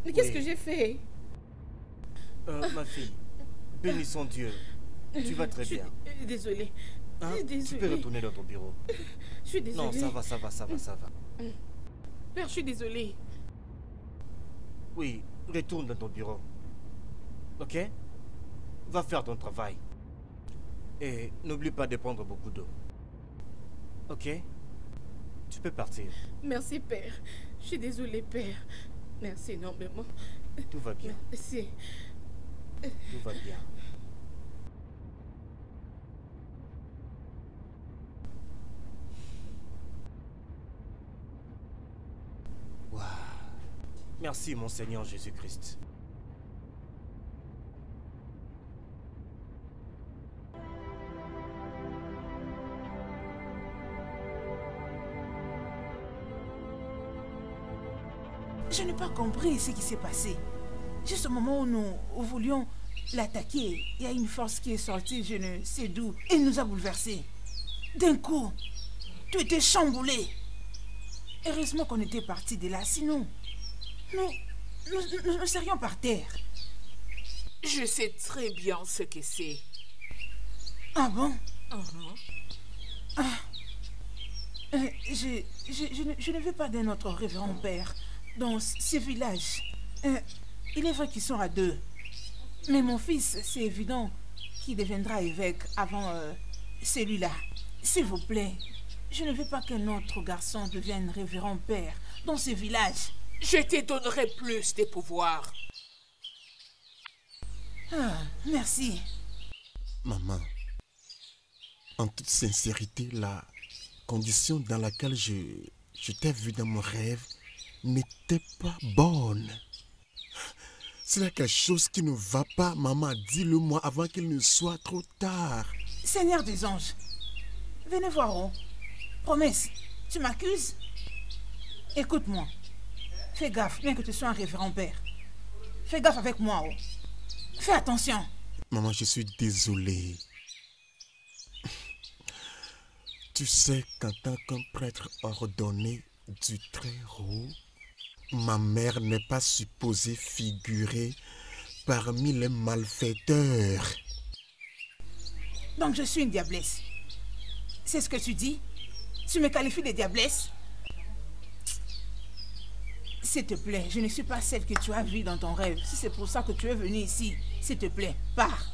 Mais qu'est-ce que j'ai fait? Ma fille, bénissons Dieu. Tu vas très bien. Désolée. Hein? Désolée. Tu peux retourner dans ton bureau. Je suis désolée. Non, ça va. Père, je suis désolée. Oui, retourne dans ton bureau. Ok? Va faire ton travail. Et n'oublie pas de prendre beaucoup d'eau. Ok? Tu peux partir. Merci, Père. Je suis désolée, Père. Merci énormément. Tout va bien. Merci. Tout va bien. Wow. Merci, mon Seigneur Jésus-Christ. Je n'ai pas compris ce qui s'est passé. Juste au moment où nous voulions l'attaquer, il y a une force qui est sortie, je ne sais d'où, et nous a bouleversés. D'un coup, tout était chamboulé. Heureusement qu'on était partis de là, sinon nous serions par terre. Je sais très bien ce que c'est. Ah bon? Je ne veux pas de notre révérend père dans ces villages. Il est vrai qu'ils sont à deux. Mais mon fils, c'est évident qu'il deviendra évêque avant celui-là. S'il vous plaît, je ne veux pas que notre garçon devienne révérend père dans ce village. Je te donnerai plus de pouvoir. Ah, merci. Maman, en toute sincérité, la condition dans laquelle je t'ai vu dans mon rêve n'était pas bonne. S'il y a quelque chose qui ne va pas, maman, dis-le-moi avant qu'il ne soit trop tard. Seigneur des anges, venez voir, oh. Promesse, tu m'accuses? Écoute-moi. Fais gaffe, bien que tu sois un révérend père. Fais gaffe avec moi, oh. Fais attention. Maman, je suis désolé. Tu sais qu'en tant qu'un prêtre ordonné du Très-Haut, ma mère n'est pas supposée figurer parmi les malfaiteurs. Donc je suis une diablesse. C'est ce que tu dis? Tu me qualifies de diablesse? S'il te plaît, je ne suis pas celle que tu as vue dans ton rêve. Si c'est pour ça que tu es venue ici, s'il te plaît, pars.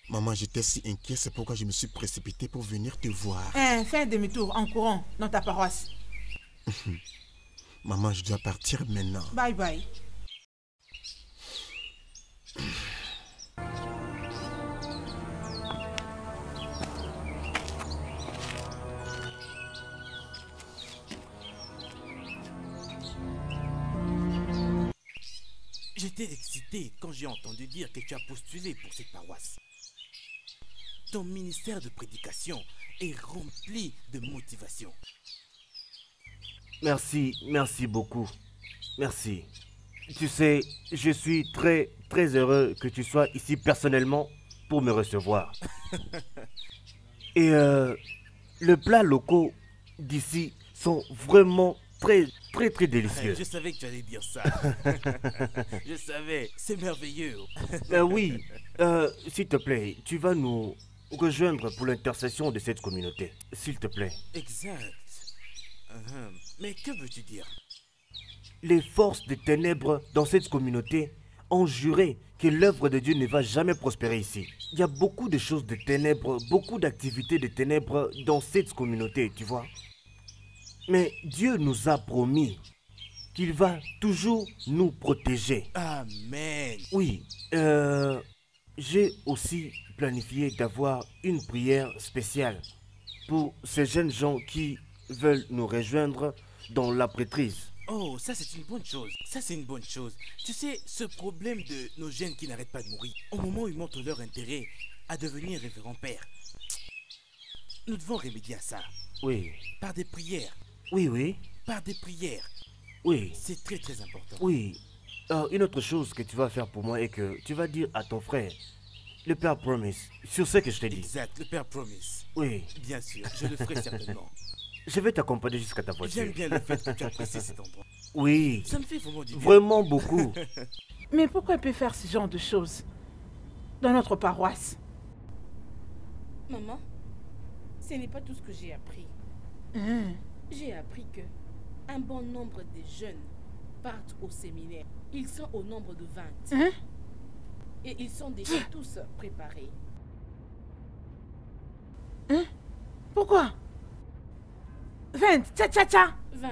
Maman, j'étais si inquiet, c'est pourquoi je me suis précipité pour venir te voir. Fais un demi-tour en courant dans ta paroisse. Maman, je dois partir maintenant. Bye bye. J'étais excité quand j'ai entendu dire que tu as postulé pour cette paroisse. Ton ministère de prédication est rempli de motivation. Merci beaucoup. Merci. Tu sais, je suis très heureux que tu sois ici personnellement pour me recevoir. Et les plats locaux d'ici sont vraiment très délicieux. Je savais que tu allais dire ça. Je savais, c'est merveilleux. Oui, s'il te plaît, tu vas nous rejoindre pour l'intercession de cette communauté. S'il te plaît. Exact. Mais que veux-tu dire? Les forces des ténèbres dans cette communauté ont juré que l'œuvre de Dieu ne va jamais prospérer ici. Il y a beaucoup de choses de ténèbres, beaucoup d'activités de ténèbres dans cette communauté, tu vois. Mais Dieu nous a promis qu'il va toujours nous protéger. Amen. Oui, j'ai aussi planifié d'avoir une prière spéciale pour ces jeunes gens qui veulent nous rejoindre dans la prêtrise. Oh, ça c'est une bonne chose. Ça c'est une bonne chose. Tu sais, ce problème de nos jeunes qui n'arrêtent pas de mourir, au moment où ils montrent leur intérêt à devenir révérend père, nous devons remédier à ça. Oui. Par des prières. Oui. Par des prières. Oui. C'est très important. Oui. Une autre chose que tu vas faire pour moi est que tu vas dire à ton frère, le Père Promise, sur ce que je t'ai dit. Exact, le Père Promise. Oui. Bien sûr, je le ferai certainement. Je vais t'accompagner jusqu'à ta voiture. J'aime bien le fait que tu apprécies cet endroit. Oui. Ça me fait vraiment du bien. Vraiment beaucoup. Mais pourquoi il peut faire ce genre de choses dans notre paroisse? Maman, ce n'est pas tout ce que j'ai appris. J'ai appris que un bon nombre de jeunes partent au séminaire. Ils sont au nombre de 20. Et ils sont déjà tous préparés. Pourquoi? 20, tcha. 20.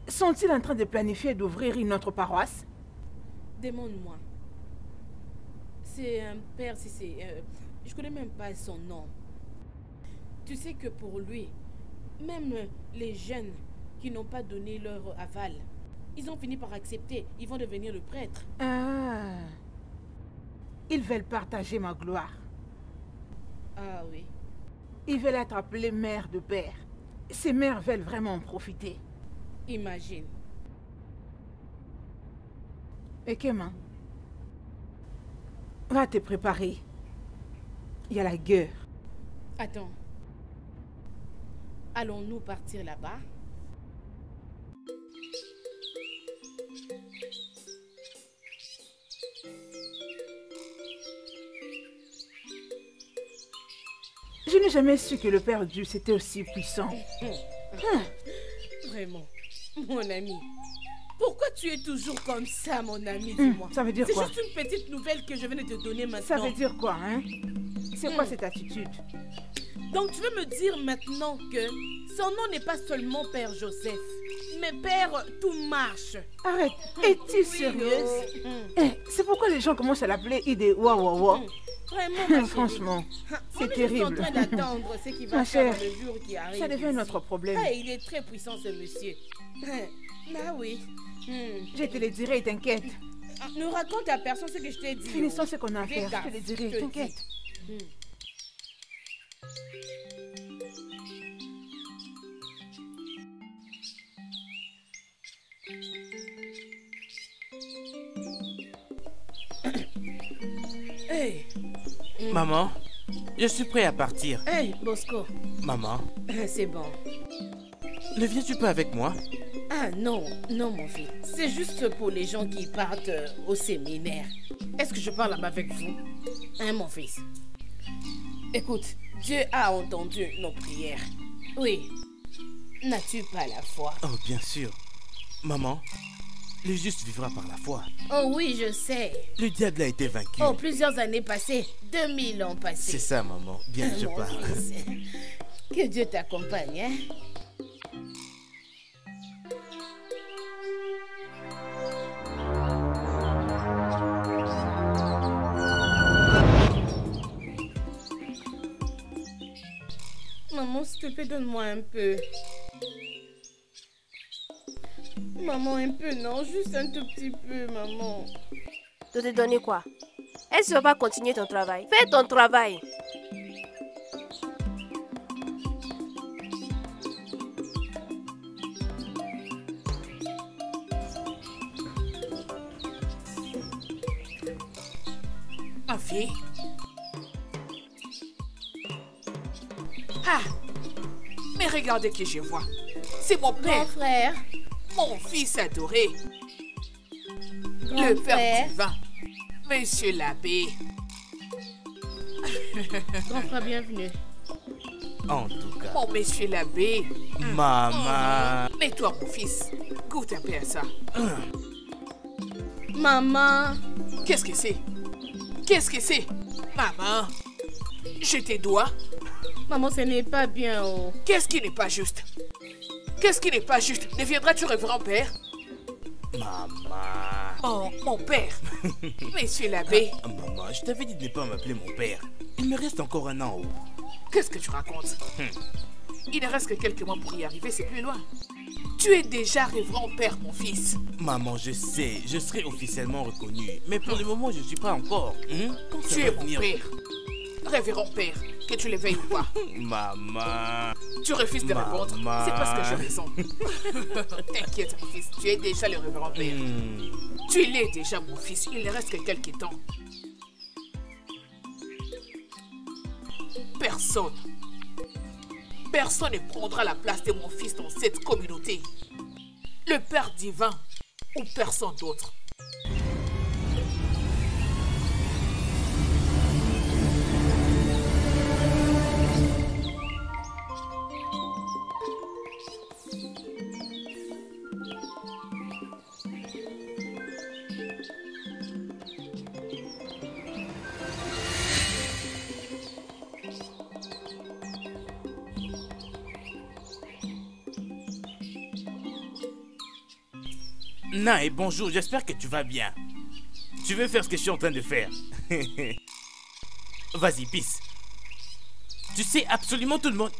Sont-ils en train de planifier d'ouvrir une autre paroisse? Demande-moi. C'est un père, je connais même pas son nom. Tu sais que pour lui, même les jeunes qui n'ont pas donné leur aval, ils ont fini par accepter. Ils vont devenir le prêtre. Ils veulent partager ma gloire. Ah oui. Ils veulent être appelés mères de père. Ces mères veulent vraiment en profiter. Imagine. Et Kéma, va te préparer. Il y a la guerre. Attends. Allons-nous partir là-bas? Je n'ai jamais su que le Père Dieu était aussi puissant. Vraiment, mon ami. Pourquoi tu es toujours comme ça, mon ami, dis-moi? Ça veut dire quoi? C'est juste une petite nouvelle que je viens de te donner maintenant. Ça veut dire quoi, hein? C'est quoi cette attitude? Donc tu veux me dire maintenant que son nom n'est pas seulement Père Joseph, mais Père Tout Marche. Arrête, es-tu sérieuse? C'est pourquoi les gens commencent à l'appeler Ide Wawawa. Vraiment, franchement, c'est terrible. Je suis en train d'attendre ce qui va Ma faire chère, dans le jour qui arrive. ça devient notre problème. Il est très puissant ce monsieur. Ah oui. Je te le dirai, t'inquiète. Ne raconte à personne ce que je t'ai dit. Finissons ce qu'on a à faire, je te le dirai, t'inquiète. Hey. Maman, je suis prêt à partir. Hey, Bosco. Maman. C'est bon. Ne viens-tu pas avec moi? Ah non, non mon fils. C'est juste pour les gens qui partent au séminaire. Est-ce que je parle là-bas avec vous? Hein, mon fils? Écoute, Dieu a entendu nos prières. Oui. N'as-tu pas la foi? Oh, bien sûr. Maman, le juste vivra par la foi. Oh oui, je sais. Le diable a été vaincu. Oh, plusieurs années passées. 2000 ans passés. C'est ça, maman. Bien, je Mon parle. fils. Que Dieu t'accompagne, hein? Maman, s'il te plaît, donne-moi un peu. Maman, un peu, non, juste un tout petit peu, maman. De te donner quoi? Est-ce que tu vas pas continuer ton travail? Fais ton travail. Ma fille. Ah, mais regardez qui je vois. C'est mon père. Grand frère. Mon fils adoré. Grand Le frère. Père divin. Monsieur l'abbé. Grand frère, bienvenue. En tout cas. Mon monsieur l'abbé. Maman. Mais toi, mon fils, goûte un peu à ça. Maman. Qu'est-ce que c'est? Qu'est-ce que c'est? Maman, je te dois. Maman, ce n'est pas bien, oh. Qu'est-ce qui n'est pas juste? Qu'est-ce qui n'est pas juste? Ne viendras-tu, révérend père? Maman. Mon père. Monsieur l'abbé. Maman, je t'avais dit de ne pas m'appeler mon père. Il me reste encore un an. Qu'est-ce que tu racontes? Il ne reste que quelques mois pour y arriver, c'est plus loin. Tu es déjà révérend père, mon fils. Maman, je sais, je serai officiellement reconnu. Mais pour le moment, je ne suis pas encore. Quand ça Tu va es mon venir? père. Révérend père, que tu le veuilles ou pas. Maman. Tu refuses de répondre. C'est parce que j'ai raison. T'inquiète, mon fils, tu es déjà le révérend père. Tu l'es déjà, mon fils. Il ne reste que quelques temps. Personne ne prendra la place de mon fils dans cette communauté. Le Père divin ou personne d'autre. Nae, bonjour, j'espère que tu vas bien. Tu veux faire ce que je suis en train de faire? Vas-y, pisse. Tu sais, absolument tout le monde...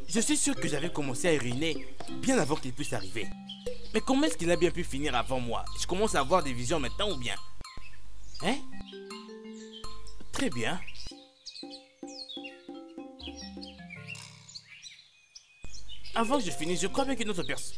Je suis sûr que j'avais commencé à uriner bien avant qu'il puisse arriver. Mais comment est-ce qu'il a bien pu finir avant moi? Je commence à avoir des visions maintenant ou bien? Hein? Très bien. Avant que je finisse, je crois bien qu'une autre personne...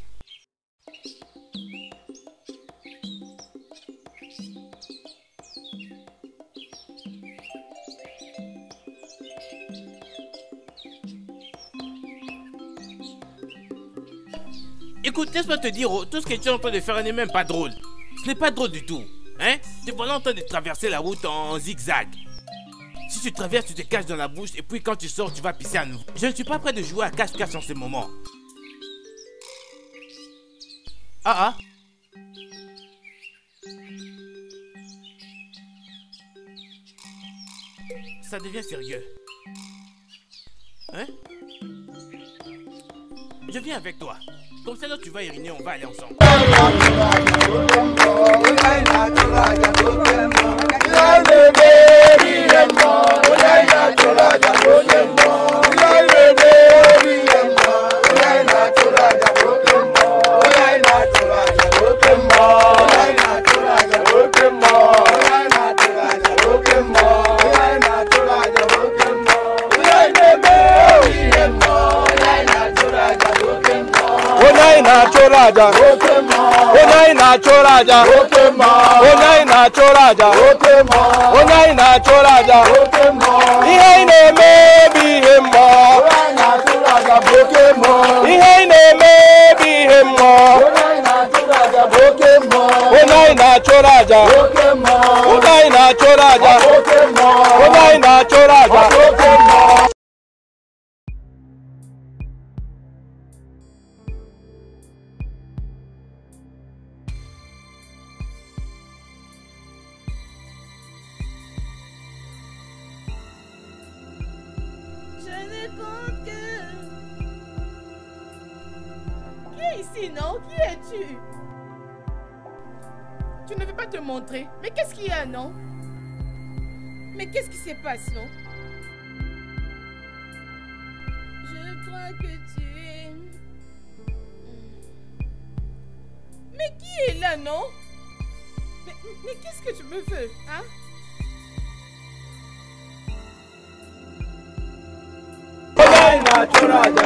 Écoute, laisse-moi te dire, tout ce que tu es en train de faire n'est même pas drôle. Ce n'est pas drôle du tout. Hein? Tu es voilà en train de traverser la route en zigzag. Si tu traverses, tu te caches dans la bouche et puis quand tu sors, tu vas pisser à nouveau. Je ne suis pas prêt de jouer à cache-cache en ce moment. Ah ah. Ça devient sérieux. Hein? Je viens avec toi. Comme ça, là, tu vas uriner, on va aller ensemble. Raja. Onaina Choraja, Onaina Choraja, Onaina Choraja, Ihaine maybe him more, Ihaine maybe him more, Onaina Choraja, Onaina Choraja, Onaina Choraja. Ici, non? Qui es-tu? Tu ne veux pas te montrer? Mais qu'est-ce qu'il y a, non? Mais qu'est-ce qui se passe, non? Je crois que tu es... Mais qui est là, non? Mais qu'est-ce que tu me veux, hein? Onaina Choraja,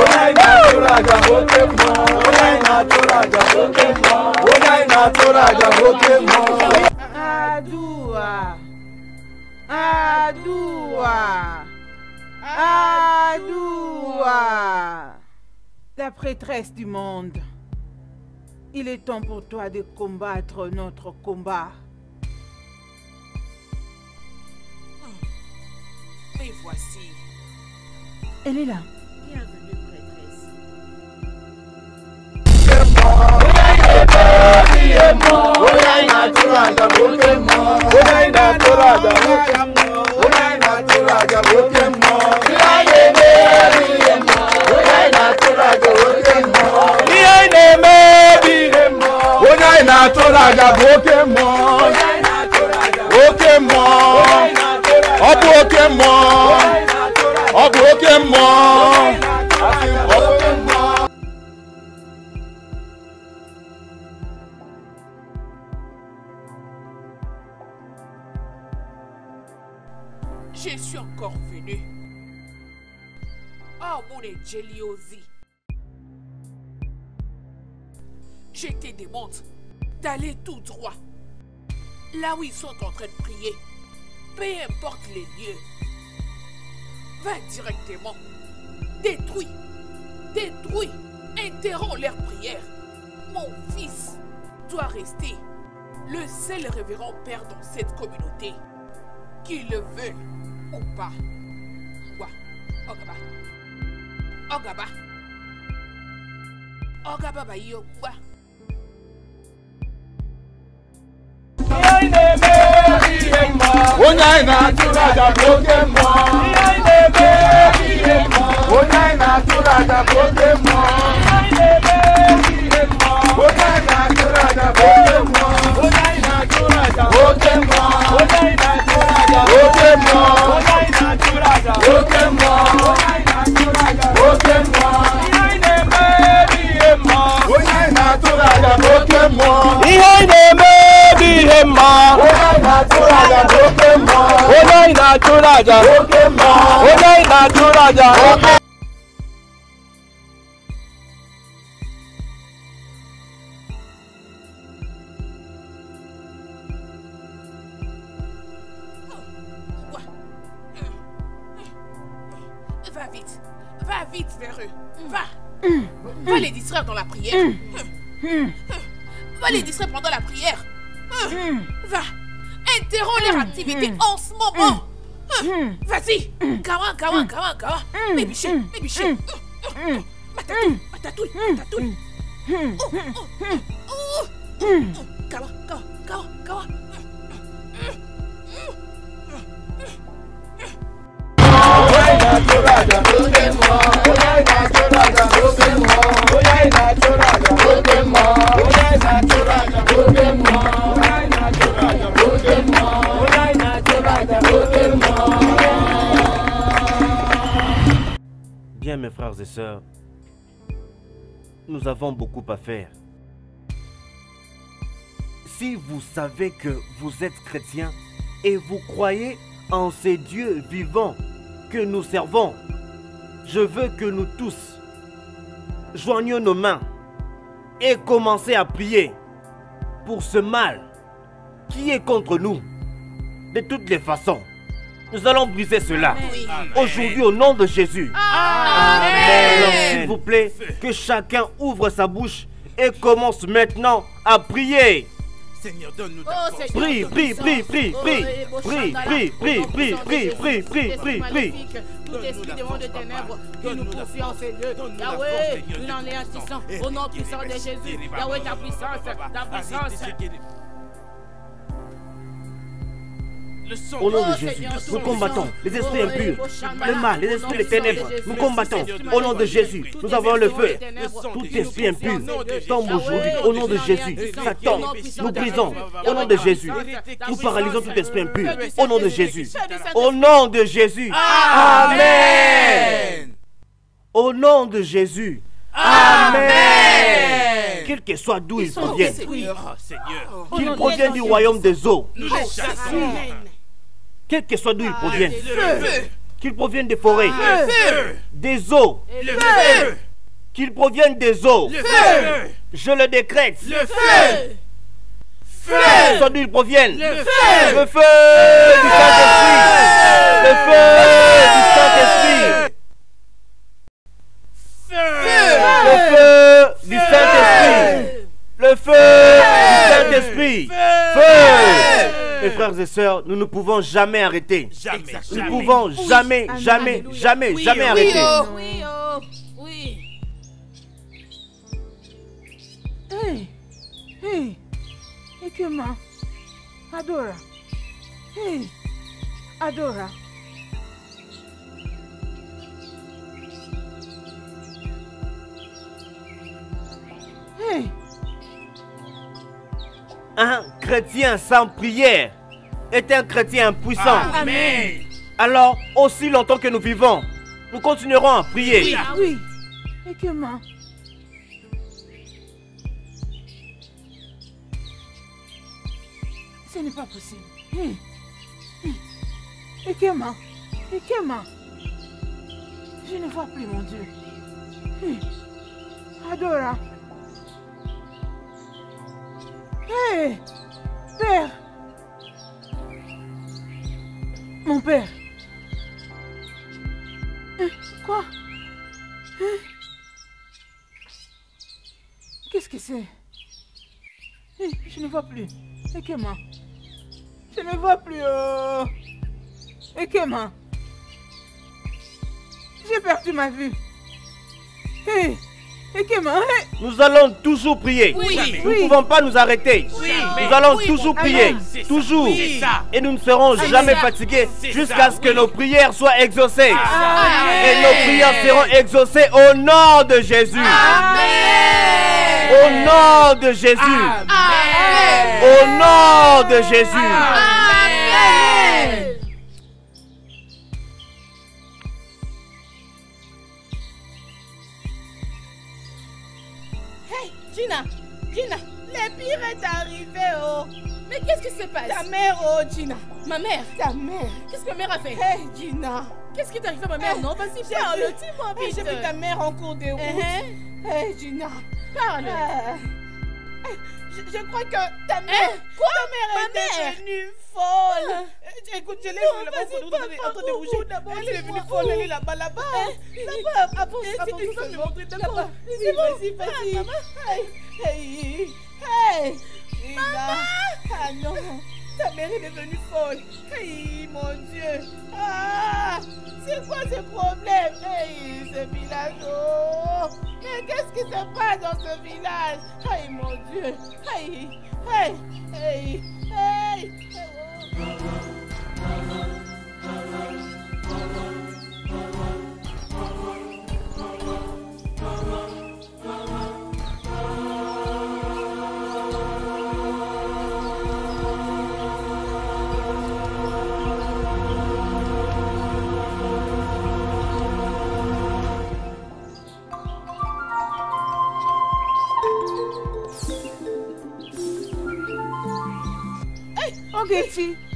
Onaina Choraja, Onaina Choraja, Onaina Choraja, Adoua, Adoua, Adoua, la prêtresse du monde. Il est temps pour toi de combattre notre combat. Mais voici. Elle est là. Bienvenue, prêtresse. Je suis encore venu. Oh, mon Geliosi. Je te demande d'aller tout droit. Là où ils sont en train de prier. Peu importe les lieux. Va directement. Détruis. Détruis. Interromps leur prière. Mon fils doit rester le seul révérend père dans cette communauté. Qu'il le veut ou pas. Wa. Ogaba. Ogaba. Ogaba ba yo wa. Onaina Choraja, Onaina Choraja, Va vite. Va vite vers eux. Va. Va les distraire dans la prière. Va les distraire pendant la prière. Va. Interromps leur activité en ce moment. Vas-y. Kawa, kawa, kawa, kawa. Mébiché, mébiché. Matatoul, matatoul, matatoul. Kawa, kawa, kawa, kawa. Bien, mes frères et sœurs, nous avons beaucoup à faire. Si vous savez que vous êtes chrétiens et vous croyez en ces dieux vivants que nous servons, je veux que nous tous joignions nos mains et commencer à prier pour ce mal qui est contre nous. De toutes les façons, nous allons briser cela. Aujourd'hui, au nom de Jésus. Amen. Alors, s'il vous plaît, que chacun ouvre sa bouche et commence maintenant à prier. Seigneur, donne-nous ta force. Prie, prie, prie, prie, prie. Prie, prie, prie, prie, prie, prie, prie, prie, prie. Tout esprit de monde de ténèbres, que nous confions ces deux. Yahweh, nous l'anéantissons au nom puissant de Jésus. Yahweh, ta puissance, ta puissance. Au nom de Jésus, nous combattons les esprits impurs, le mal, les esprits des ténèbres. Nous combattons au nom de Jésus. Nous avons le feu. Tout esprit impur tombe aujourd'hui au nom de Jésus. Ça tombe. Nous brisons au nom de Jésus. Nous paralysons tout esprit impur au nom de Jésus. Au nom de Jésus. Amen. Au nom de Jésus. Amen. Quel que soit d'où ils proviennent, qu'ils proviennent du royaume des eaux. Quel que soit d'où ils proviennent, qu'ils proviennent des forêts, des eaux, qu'ils proviennent des eaux, je le décrète. Quel que soit d'où ils proviennent, le feu du Saint-Esprit, le feu du Saint-Esprit, le feu du Saint-Esprit, le feu du Saint-Esprit, feu. Mes frères et sœurs, nous ne pouvons jamais arrêter. Nous ne pouvons jamais arrêter. Oui. Hey, Ekema, Adora. Hey, Adora. Hey. Un chrétien sans prière est un chrétien impuissant. Amen. Alors, aussi longtemps que nous vivons, nous continuerons à prier. Oui. Ekema. Ce n'est pas possible. Ekema. Je ne vois plus, mon Dieu. Adora. Hey, Père. Mon père. Quoi? Qu'est-ce que c'est? Je ne vois plus. Ekema. Je ne vois plus. Ekema. J'ai perdu ma vue. Hey. Ekema, nous allons toujours prier. Nous ne pouvons pas nous arrêter. Nous allons toujours prier. Toujours. Et nous ne serons jamais fatigués jusqu'à ce que nos prières soient exaucées. Et nos prières seront exaucées au nom de Jésus. Au nom de Jésus. Au nom de Jésus. Gina, le pire est arrivé, oh. Mais qu'est-ce qui se passe? Ta mère, oh, Gina. Ma mère? Ta mère. Qu'est-ce que ma mère a fait? Hey, Gina. Qu'est-ce qui est arrivé à ma mère? Non, vas-y, parle, dis-moi vite. J'ai vu ta mère en cours de route. Hey, Gina. Parle. Je crois que ta mère... Quoi? Ta mère est devenue folle. Écoute, je l'ai vue là-bas en train de bouger. Elle est devenue folle, elle est là-bas. Là-bas, avance, là-bas. Vas-y. Hey, maman! Ah non, ta mère est devenue folle. Hey, mon Dieu. Ah, c'est quoi ce problème? Hey, ce village. Oh, mais qu'est-ce qui se passe dans ce village? Hey, mon Dieu. Hey.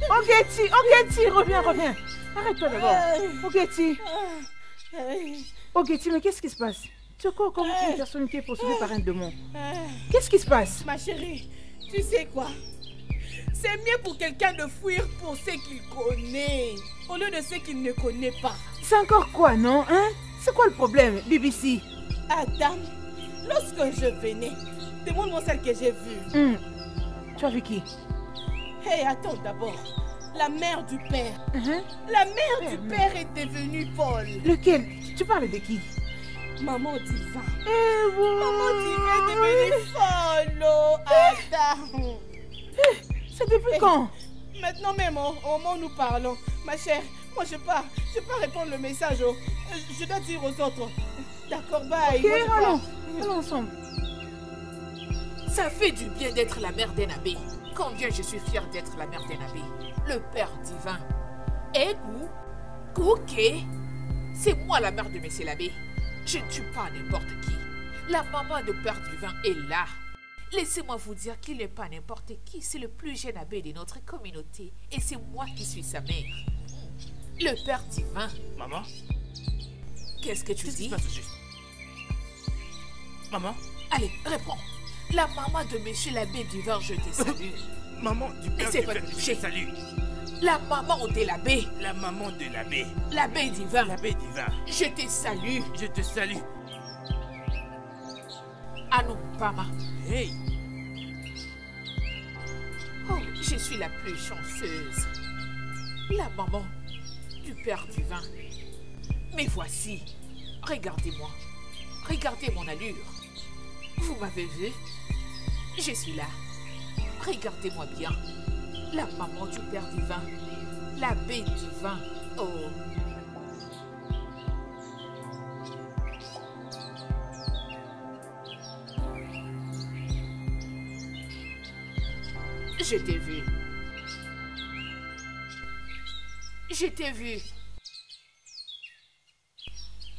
Ogeti, reviens. Arrête-toi d'abord. Ogeti, mais qu'est-ce qui se passe? Tu te cours comme une personne qui est possédée par un démon. Qu'est-ce qui se passe? Ma chérie, tu sais quoi? C'est mieux pour quelqu'un de fuir pour ce qu'il connaît, au lieu de ce qu'il ne connaît pas. C'est encore quoi, non? Hein? C'est quoi le problème, BBC? Adam, lorsque je venais, demande-moi celle que j'ai vue. Tu as vu qui? Hey, attends d'abord. La mère du père. La mère du père est devenue folle. Lequel? Tu parles de qui? Maman Diva. Maman Diva est devenue folle, oh, Adam. C'est depuis quand? Maintenant même, au moment où nous parlons. Ma chère, moi je pars répondre le message. Je dois dire aux autres. D'accord, bye. Ok, allons ensemble. Ça fait du bien d'être la mère d'un abbé. Combien je suis fière d'être la mère d'un abbé. Le Père divin. Et Kouké, c'est moi la mère de Monsieur l'abbé. Je ne tue pas n'importe qui. La maman de Père divin est là. Laissez-moi vous dire qu'il n'est pas n'importe qui. C'est le plus jeune abbé de notre communauté. Et c'est moi qui suis sa mère. Le Père divin. Maman? Qu'est-ce que tu dis? Qu'est-ce qui se passe juste? Maman? Allez, réponds. La maman de Monsieur l'abbé divin, je te salue. Maman du Père divin, je te salue. La maman de l'abbé. La maman de l'abbé. L'abbé divin. L'abbé divin. Je te salue. Je te salue. Anupama. Hey. Oh, je suis la plus chanceuse. La maman du Père divin. Mais voici. Regardez-moi. Regardez mon allure. Vous m'avez vu? Je suis là. Regardez-moi bien. La maman du Père divin. L'abbé divin. Oh. Je t'ai vu. Je t'ai vu.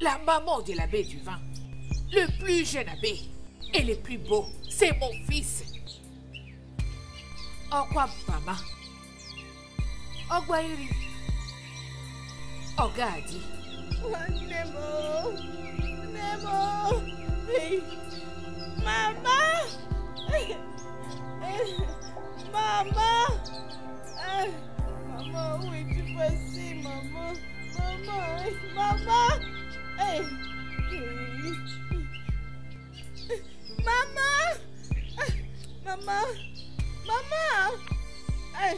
La maman de l'abbé divin. Le plus jeune abbé. Et le plus beau, c'est mon fils. Okwa Bama. Ogwairi. Ogadi. Nemo. Nemo. Hey. Maman. Maman. Maman, où es-tu passée, maman? Maman. Maman. Hey. Maman! Maman! Maman! Hey!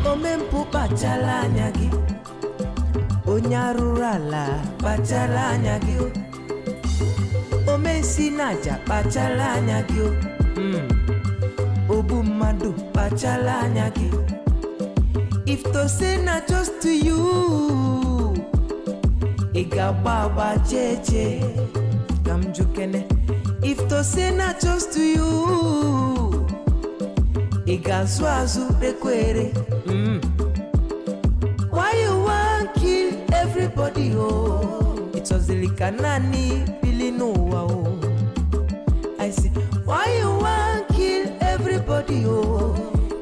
Omempu bachala nyagi Onyarurala bachala nyagi Omensi naja bachala nyagi Obu madu bachala nyagi. If to say not just to you, Iga baba jeje Kamjukene. If to say not just to you, Iga swazu rekwere. Why you want kill everybody? Oh, it was the likanani bilinuwa. Oh, I see. Why you want kill everybody? Oh,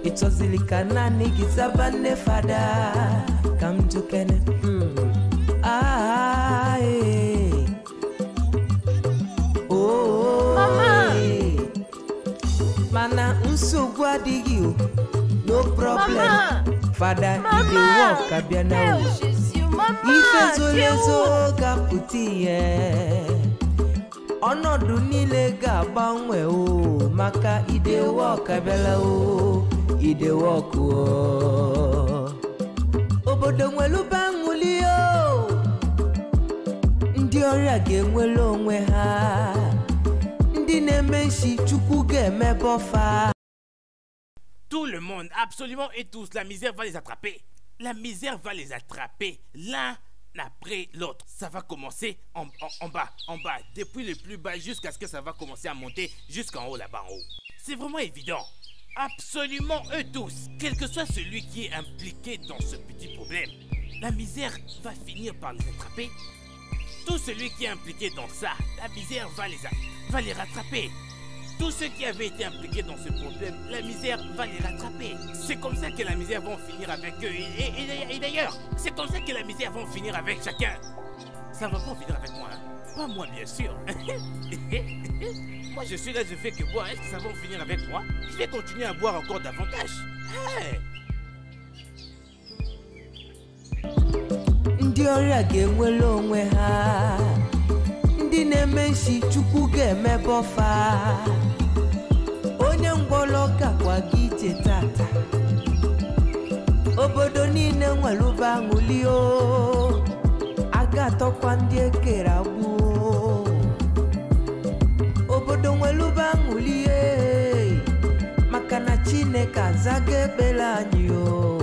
it was the likanani gizabane fada. Come to Kenneth. Oh, Mama. Mana unsugwa digio. No problem. Mama. Father, Mama. If you walk, Abiana. If you kaputi Onodu nile gbanwe o maka ide walk abela o ide walk o obodo nwelu banwuli o ndi ọrịa ga-enwele onwe ha ndị na-eme nshi chukwu ga-eme bofa. Tout le monde, absolument et tous, la misère va les attraper. La misère va les attraper l'un après l'autre. Ça va commencer en bas, depuis le plus bas jusqu'à ce que ça va commencer à monter jusqu'en haut, là-bas en haut. C'est vraiment évident. Absolument eux tous, quel que soit celui qui est impliqué dans ce petit problème, la misère va finir par les attraper. Tout celui qui est impliqué dans ça, la misère va les rattraper. tous ceux qui avaient été impliqués dans ce problème, la misère va les rattraper. C'est comme ça que la misère va en finir avec eux. Et d'ailleurs, c'est comme ça que la misère va en finir avec chacun. Ça va pas en finir avec moi. Hein? Pas moi, bien sûr. Moi, je suis là, je fais que boire. Est-ce que ça va en finir avec moi? Je vais continuer à boire encore davantage. Hey! Ndị ọrịa ga-enwere onwe ha, ndị na-eme nshi Chukwu ga-emebe ọfa, onye ngwọrọ gakwa gị ije tata, obodo niile nwere ụba aṅụli o, a ga-atọkwa ndị ekere agbụ, obodo nwere ụba aṅụli e, maka na Chineke azaga ekpere anyị o.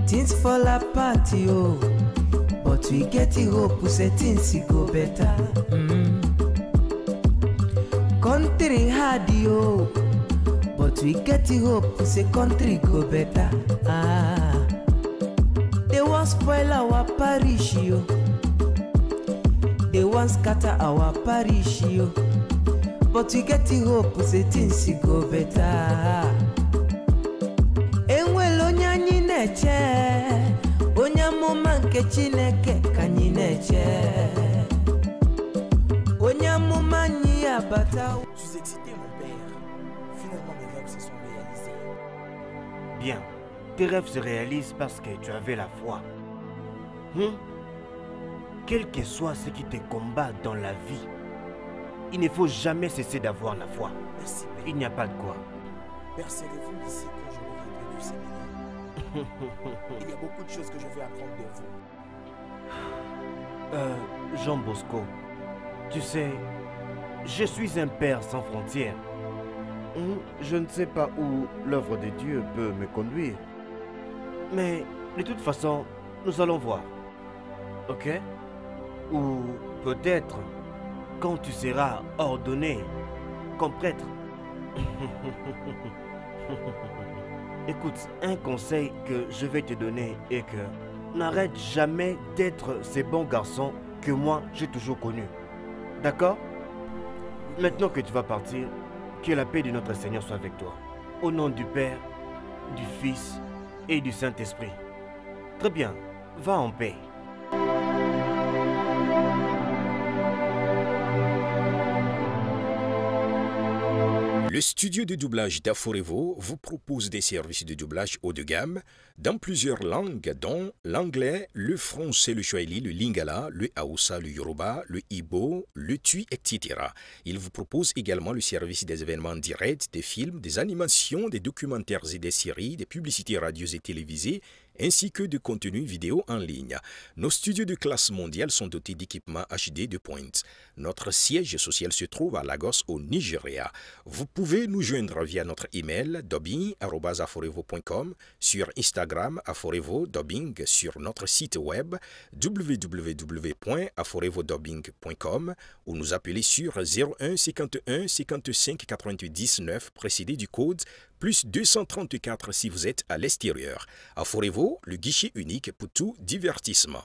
Things fall apart, yo, but we get hope, say things go better. Country hard, yo, but we get hope, say country go better. They want spoil our parish, yo. They want scatter our parish, yo, but we get hope, say things go better. Enwelo nyanyi neche, onyamuma nke Chineke kanyi neche, onyamuma nyi abata. Je suis excité, mon père. Finalement, mes rêves se sont réalisés. Bien, tes rêves se réalisent parce que tu avais la foi. Quel que soit ce qui te combat dans la vie, il ne faut jamais cesser d'avoir la foi. Merci, Père. Il n'y a pas de quoi. Père, serez-vous ici quand je reviendrai du séminaire? Il y a beaucoup de choses que je veux apprendre de vous. Jean Bosco, tu sais, je suis un père sans frontières. Je ne sais pas où l'œuvre de Dieu peut me conduire. Mais de toute façon, nous allons voir. Ok? Ou peut-être quand tu seras ordonné comme prêtre. Écoute, un conseil que je vais te donner est que n'arrête jamais d'être ces bons garçons que moi j'ai toujours connus. D'accord? Maintenant que tu vas partir, que la paix de notre Seigneur soit avec toi. Au nom du Père, du Fils et du Saint-Esprit. Très bien, va en paix. Le studio de doublage d'Aforevo vous propose des services de doublage haut de gamme dans plusieurs langues dont l'anglais, le français, le swahili, le lingala, le hausa, le yoruba, le ibo, le tui, etc. Il vous propose également le service des événements directs, des films, des animations, des documentaires et des séries, des publicités radio et télévisées, ainsi que de contenus vidéo en ligne. Nos studios de classe mondiale sont dotés d'équipements HD de pointe. Notre siège social se trouve à Lagos, au Nigeria. Vous pouvez nous joindre via notre email dubbing@aforevo.com, sur Instagram Aforevo Dubbing, sur notre site web www.aforevodubbing.com ou nous appeler sur 01 51 55 88 19 précédé du code plus 234 si vous êtes à l'extérieur. Aforevo, le guichet unique pour tout divertissement.